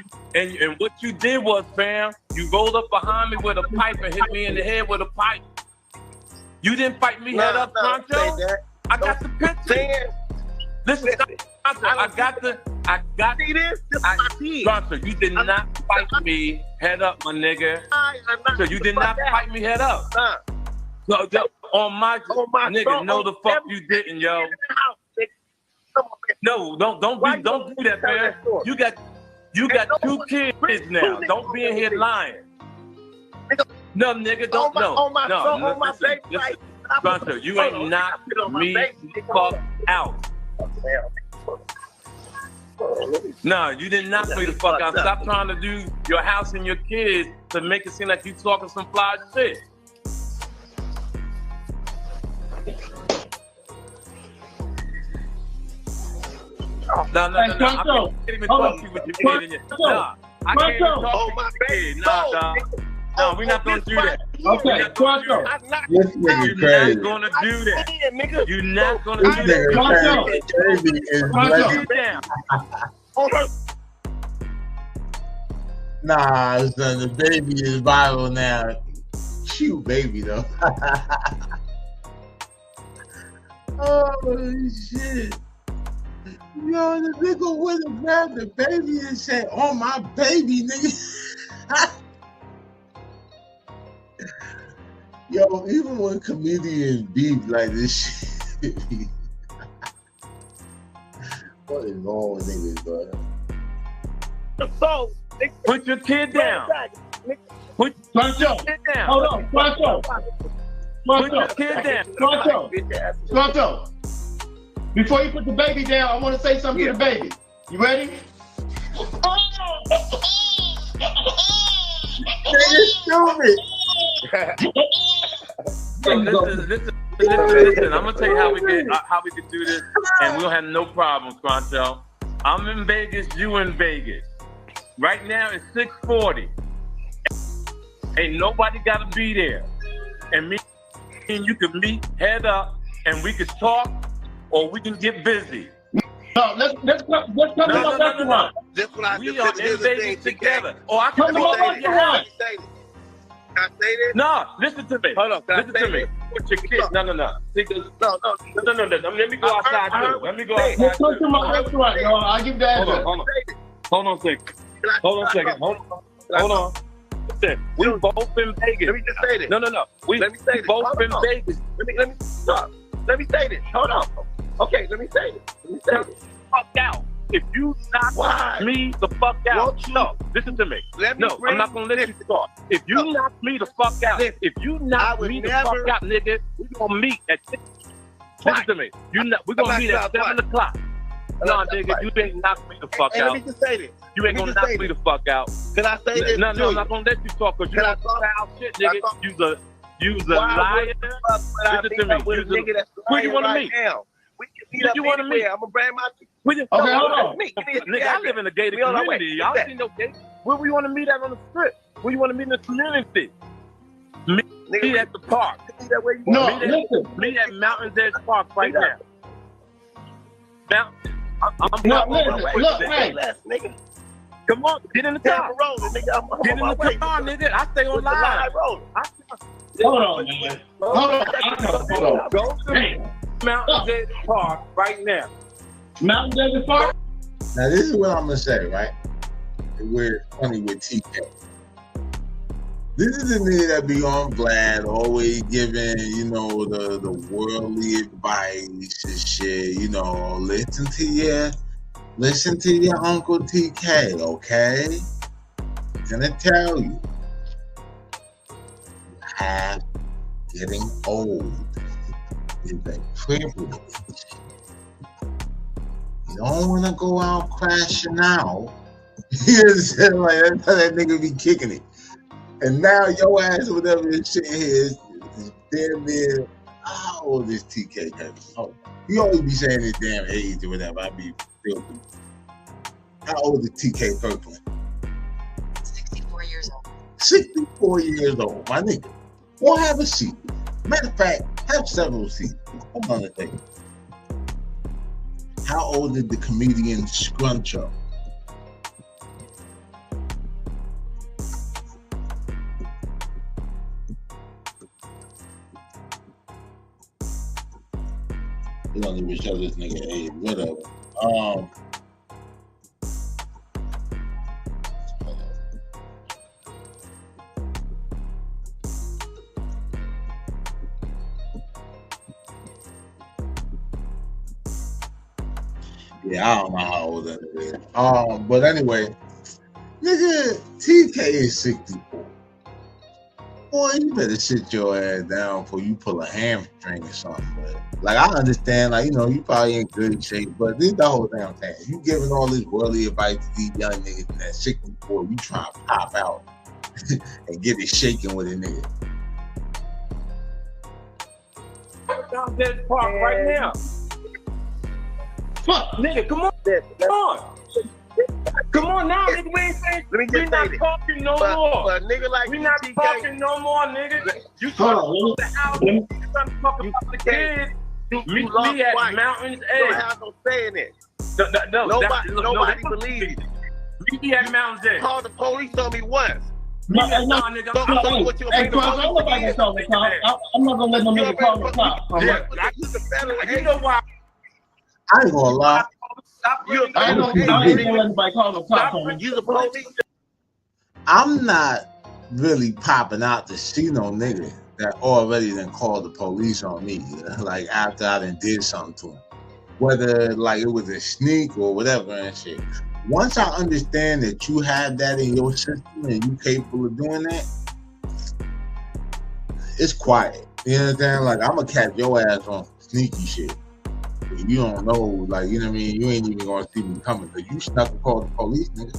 Speaker 10: what you did was, fam, you rolled up behind me with a pipe and hit me in the head with a pipe. You didn't fight me head up, Troncho. I got the picture. Listen, I got see this. Troncho, you did not fight me head up, my nigga. So you did not fight me head up. So, on my nigga, no the fuck you didn't, yo. No, don't do that, man. You got 2 kids now. Don't be in here lying. No, nigga, don't no. Listen. Troncho, you ain't knocked me the fuck out. No, you didn't knock me the fuck out. Stop trying to do your house and your kids to make it seem like you talking some fly shit. No. I can't even talk to you with your kid in your... Nah, I can't even talk to your kid. Nah, dog. No, we're not gonna do that.
Speaker 3: Okay, Troncho.
Speaker 2: This nigga crazy.
Speaker 10: You're not gonna do that. You're not gonna do that.
Speaker 2: Nah, son, the baby is viral now. Cute baby though. Oh shit. Yo, the nigga would have grabbed the baby and said, "Oh my baby, nigga." Yo, even when comedians beef like this shit, what is wrong with niggas, bro?
Speaker 9: So,
Speaker 10: put your kid down. Put your kid down.
Speaker 3: Hold on, Troncho.
Speaker 10: Put your kid down.
Speaker 8: Troncho. Before you put the baby down, I want to say something to the baby. You ready?
Speaker 2: Nigga stupid.
Speaker 10: Listen, I'm gonna tell you how we can do this, and we'll have no problems, Troncho. I'm in Vegas, you in Vegas. Right now it's 6:40. Ain't nobody gotta be there. And me and you can meet head up, and we can talk, or we can get busy.
Speaker 8: No, let's come to my restaurant.
Speaker 10: We are in Vegas together. Or I can come to your house.
Speaker 9: Can I say this?
Speaker 10: No, listen to me.
Speaker 9: Hold on,
Speaker 10: listen to me. Put your kids. No.
Speaker 9: No.
Speaker 10: Let me go outside too. Let me go outside.
Speaker 8: Let's come to my restaurant, y'all. I'll give the address.
Speaker 10: Hold on a second. Hold on. Listen, we both in Vegas.
Speaker 9: Let me just say this.
Speaker 10: No.
Speaker 9: Let me say this.
Speaker 10: Both in Vegas.
Speaker 9: Let me stop. Let me say this. Hold on. Okay, let me say this.
Speaker 10: Fuck out. If you knock me the fuck out, no, listen to me. I'm not gonna let you talk. If you knock me the fuck out, if you knock me the fuck out, nigga, we gonna meet at 6. Listen to me. We're gonna meet at 7 o'clock. No, nigga, you ain't knock me the fuck out.
Speaker 9: Let me just say this.
Speaker 10: You ain't gonna knock me the fuck out.
Speaker 9: Can I say this?
Speaker 10: No, I'm not gonna let you talk because you don't foul shit, nigga. You's a liar. Listen to me. Who you wanna meet?
Speaker 9: We can meet up anywhere. I'm gonna bring my...
Speaker 10: Okay, hold on. Nigga, I live in a gated community. Y'all see no gate. Where we want to meet at on the strip? Where you want to meet in the community? Meet at the park. Meet at Mountain's Edge Park right now.
Speaker 8: Look,
Speaker 10: come on, get in the car. Get in the car, nigga. I stay on live.
Speaker 8: Hold on, man. Hold on.
Speaker 10: Go to Mountain's Edge Park right now.
Speaker 8: Mountain's Edge Park?
Speaker 2: Now this is what I'm gonna say, right? Where it's funny with TK. This is the nigga that be on Vlad, always giving, the worldly advice and shit. Listen to your Uncle TK, okay? I'm gonna tell you, getting old is a privilege. You don't want to go out crashing out You understand? Like that's how that nigga be kicking it. And now your ass, whatever this shit is damn near. How old is TK? Oh, he always be saying his damn age or whatever. I be filthy. How old is TK Kirkland?
Speaker 11: 64 years old.
Speaker 2: 64 years old, my nigga. Or have a seat. Matter of fact, have several seats. Hold on a second. How old is the comedian Scruncho? We don't even show this nigga age, whatever. Yeah, I don't know how old that is. But anyway, nigga, TK is 64. Boy, you better sit your ass down before you pull a hamstring or something. But, like, I understand, like, you know, you probably in good shape, but this is the whole thing I'm saying. You giving all this worldly advice to these young niggas and that 64, you trying to pop out and get it shaking with a nigga.
Speaker 10: Down that park right now. Fuck, nigga, come on. Come on. Come on now, nigga. We ain't saying we not talking no more.
Speaker 9: Nigga like
Speaker 10: we not
Speaker 9: TK.
Speaker 10: talking no more, nigga. You talking about the house, you trying to talk about the kids. Meet me at Mountain's Edge.
Speaker 9: You don't have no say in it. Nobody believes it.
Speaker 10: Meet me at Mountain's Edge.
Speaker 9: Call the police on me once.
Speaker 10: No, nigga.
Speaker 12: Hey, Cross, I'm not gonna call the cops. I'm not gonna let no nigga call the cops.
Speaker 10: You know why?
Speaker 2: I ain't gonna lie.
Speaker 12: I ain't gonna let anybody call the cops on me.
Speaker 9: You the police.
Speaker 2: I'm not really popping out to see no nigga that already done called the police on me, like after I done did something to him. Whether like it was a sneak or whatever and shit. Once I understand that you have that in your system and you capable of doing that, it's quiet. You understand? Like I'm gonna catch your ass on sneaky shit. You don't know, like, you know what I mean? You ain't even gonna see me coming, but you snuck and called the police, nigga.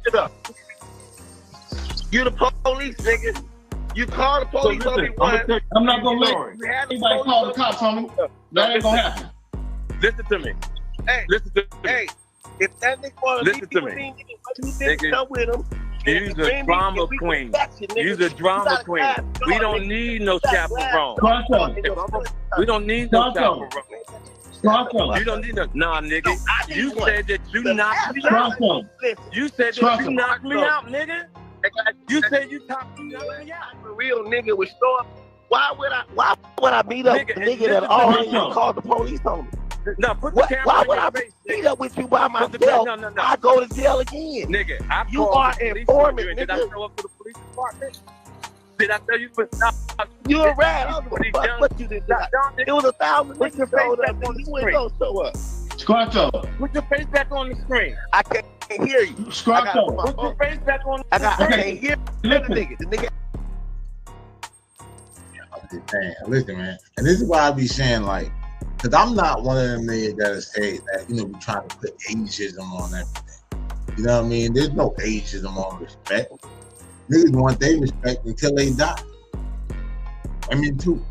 Speaker 9: Shut up. You the police, nigga. You call the police on me once.
Speaker 12: I'm not gonna let anybody call the cops on me. That ain't gonna happen.
Speaker 10: Listen to me.
Speaker 9: Hey,
Speaker 10: listen to me.
Speaker 9: Hey, if that nigga wanna
Speaker 10: listen to me.
Speaker 9: Nigga, come with him.
Speaker 10: You's a drama queen. You's a drama queen. We don't need no chaperone. We don't need no chaperone. You don't need no. Nah, nigga. You said that you knocked me out. You said that you knocked me out, nigga. You said you knocked me out.
Speaker 9: A real nigga would show up. Why would I beat up a nigga that already called the police on me?
Speaker 10: No, put the camera
Speaker 9: why
Speaker 10: in
Speaker 9: would
Speaker 10: your
Speaker 9: I
Speaker 10: face,
Speaker 9: beat up with you by myself?
Speaker 10: No.
Speaker 9: I go to jail again.
Speaker 10: Nigga,
Speaker 9: you are informant, nigga.
Speaker 10: Did I show up for the police department? Did I tell you?
Speaker 9: You a rat. I don't give a fuck what you did. It was 1,000 niggas showed up and you ain't gonna show up.
Speaker 12: Squanto.
Speaker 10: Put your face back on the screen.
Speaker 9: I can't hear you.
Speaker 12: Squanto.
Speaker 10: Put your face back on the
Speaker 9: screen. I can't hear the nigga.
Speaker 2: I'm just saying, listen, man. And this is why I be saying, like, because I'm not one of them niggas that say that, you know, we trying to put ageism on everything. You know what I mean? There's no ageism on respect. Niggas want their respect until they die. I mean, too.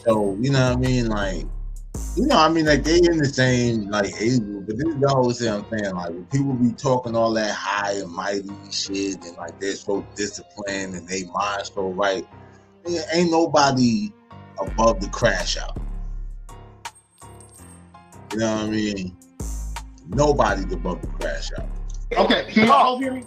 Speaker 2: So, you know what I mean? Like, you know, I mean, like, they in the same, like, age group, but this is the whole thing I'm saying. Like, when people be talking all that high and mighty shit and, like, they're so disciplined and they mind so right, ain't nobody above the crash out. You know what I mean? Nobody's above the crash out.
Speaker 12: Okay, can y'all hear me?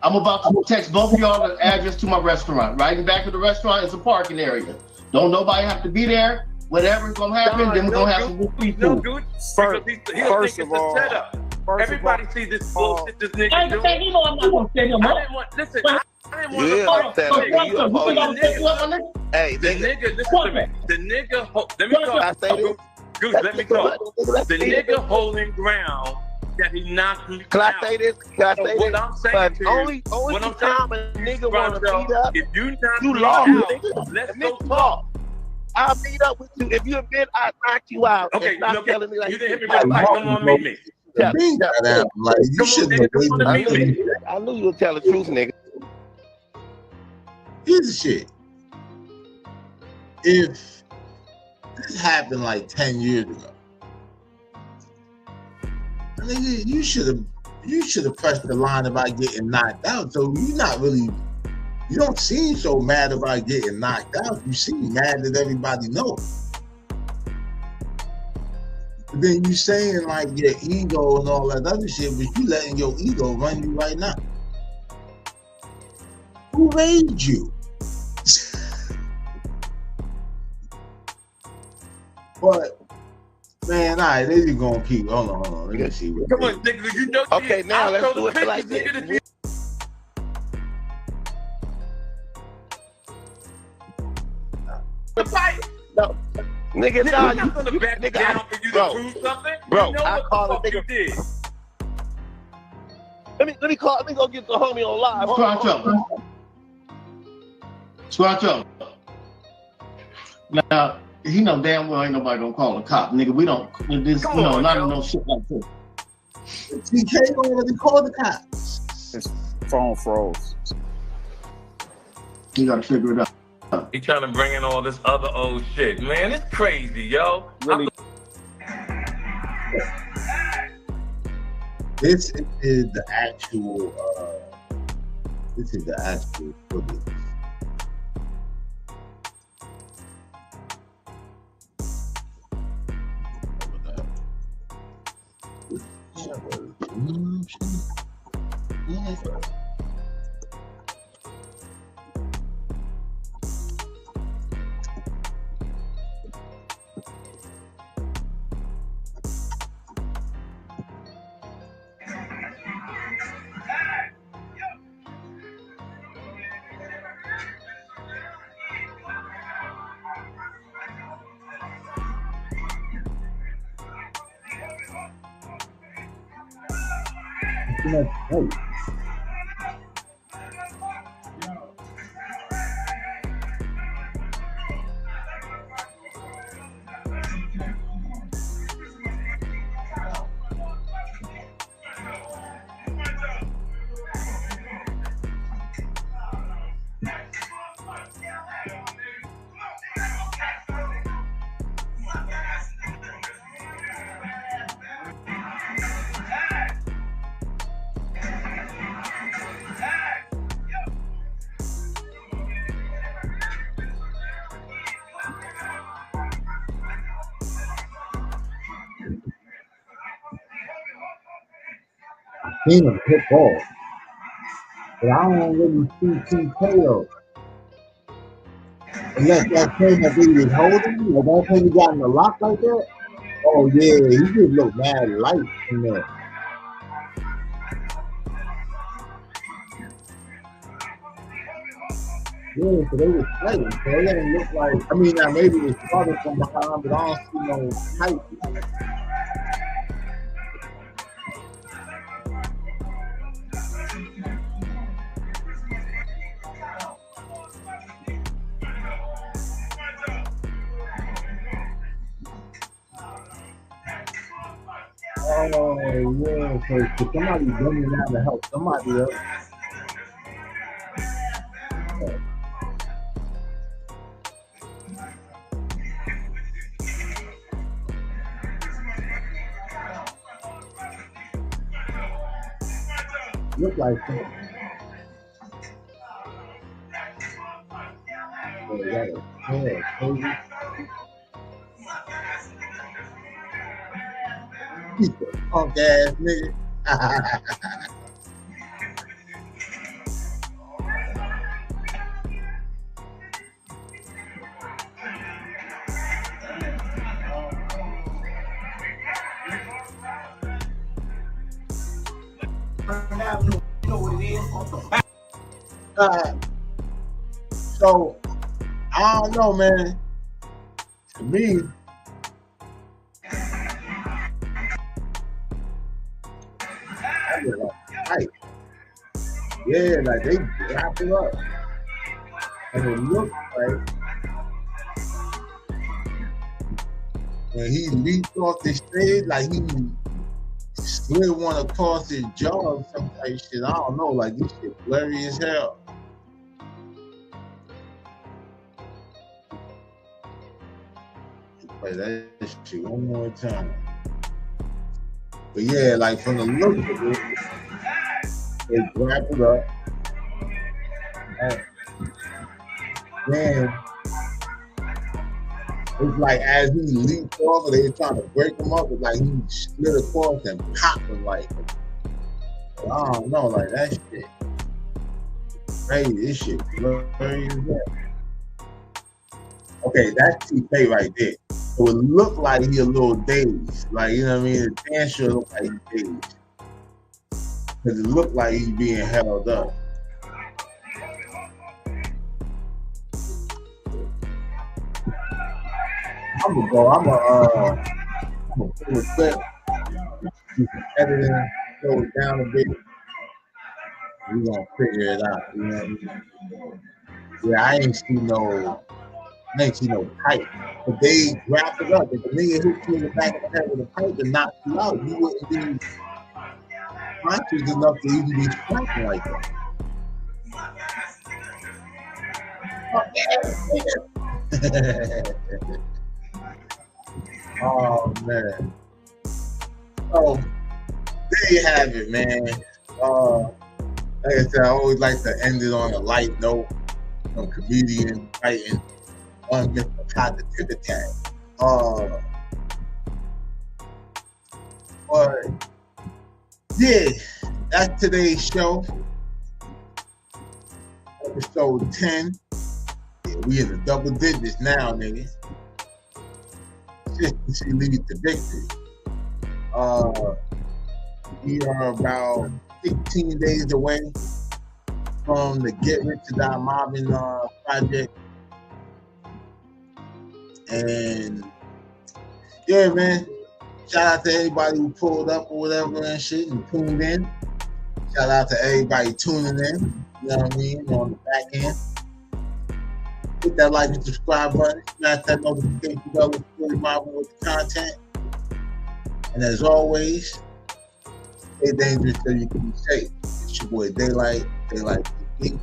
Speaker 12: I'm about to text both of y'all the address to my restaurant. Right in the back of the restaurant is a parking area. Don't nobody have to be there. Whatever's gonna happen, then we're gonna have some free food.
Speaker 10: First of all, everybody sees this bullshit this nigga doing.
Speaker 12: You know I'm not gonna set him up.
Speaker 10: Listen, I didn't want to.
Speaker 9: Hey,
Speaker 10: the nigga, listen to me. The nigga, let me talk. Goose, let me talk. The nigga holding ground that he knocked me out.
Speaker 9: Can I say this?
Speaker 10: What I'm saying to you,
Speaker 9: only time a nigga wanna beat up,
Speaker 10: if you knock
Speaker 9: you
Speaker 10: me
Speaker 9: lost,
Speaker 10: out,
Speaker 9: nigga.
Speaker 10: let's go talk.
Speaker 9: I'll meet up with you. If you admit I knocked you out,
Speaker 10: Okay,
Speaker 9: and stop telling me like
Speaker 10: you didn't hit me with a pipe. Come on, meet me.
Speaker 2: Like, you shouldn't have waited.
Speaker 9: I knew you would tell the truth, nigga.
Speaker 2: Here's the shit. If this happened like 10 years ago, nigga, you should have pressed the line about getting knocked out. So you don't seem so mad about getting knocked out. You seem mad that everybody knows. But then you saying like your ego and all that other shit, but you letting your ego run you right now. Who raised you? But man, all right, they just gonna keep. Hold on. Let me see.
Speaker 10: Come on, nigga. You know.
Speaker 9: Okay, now let's do it like this.
Speaker 10: The fight.
Speaker 9: No, nigga, nah,
Speaker 10: I'm not gonna back
Speaker 9: nigga,
Speaker 10: down for you to prove something.
Speaker 9: Bro,
Speaker 10: you know
Speaker 9: I
Speaker 10: what
Speaker 9: call
Speaker 10: the
Speaker 9: a
Speaker 10: fuck you
Speaker 9: nigga.
Speaker 10: did.
Speaker 9: Let me go get the homie on live.
Speaker 12: Squatch up. Now, he know damn well ain't nobody gonna call a cop, nigga. We don't. This,
Speaker 10: Come on,
Speaker 12: not
Speaker 10: yo.
Speaker 12: no shit like this.
Speaker 2: TK already called the cops.
Speaker 3: His phone froze.
Speaker 12: You gotta figure it out.
Speaker 10: He trying to bring in all this other old shit, man. It's crazy, yo.
Speaker 3: Really?
Speaker 2: This is the actual. This is the actual footage. Hey. Seen him hit ball, but I don't really see TK though. Unless that thing that he was holding, or that thing he got in the lock like that. Oh yeah, he just looked mad light in there. Yeah, so they was fighting, so it didn't look like. I mean, now maybe it started from behind, but I don't see no height. Oh yeah, so somebody bringing down to help somebody else. Look like that. Oh, that is crazy. He's a punk ass nigga.
Speaker 5: You know what it is off the back.
Speaker 2: So I don't know, man. To me, right. Yeah, like they wrap it up. And it looks like when he leaped off the stage, like he slid one across his jaw or some type of shit. I don't know, like this shit blurry as hell. Play that shit one more time. But yeah, like from the look of it, they wrap it up. And then it's like as he leaped off, they were trying to break him up, it's like he slid across and popped him like, I don't know, like that shit crazy. This shit blurry as hell. Okay, that's TK right there. So it looked like he a little dazed. Like, you know what I mean? The dancer looked like he's dazed. Because it looked like he's being held up. I'm gonna pull the clip, do some editing, slow it down a bit. We're gonna figure it out, you know what I mean? Yeah, I ain't see no pipe. But they wrap it up. If the nigga hit you in the back of the head with a pipe and knock you out, you wouldn't be conscious enough to even be striking like that. Oh man. So there you have it, man. Like I said, I always like to end it on a light note. Some comedian fighting on Mr. Positivity. But yeah, that's today's show. Episode 10. Yeah, we in the double digits now, nigga. Consistency leads to victory. We are about 16 days away from the Get Rich or Die Mobbing project. And yeah, man, shout out to everybody who pulled up or whatever and shit and tuned in. Shout out to everybody tuning in, you know what I mean, on the back end. Hit that like and subscribe button, smash that notification bell to stay involved with the content. And as always, stay dangerous so you can be safe. It's your boy Daylight TV.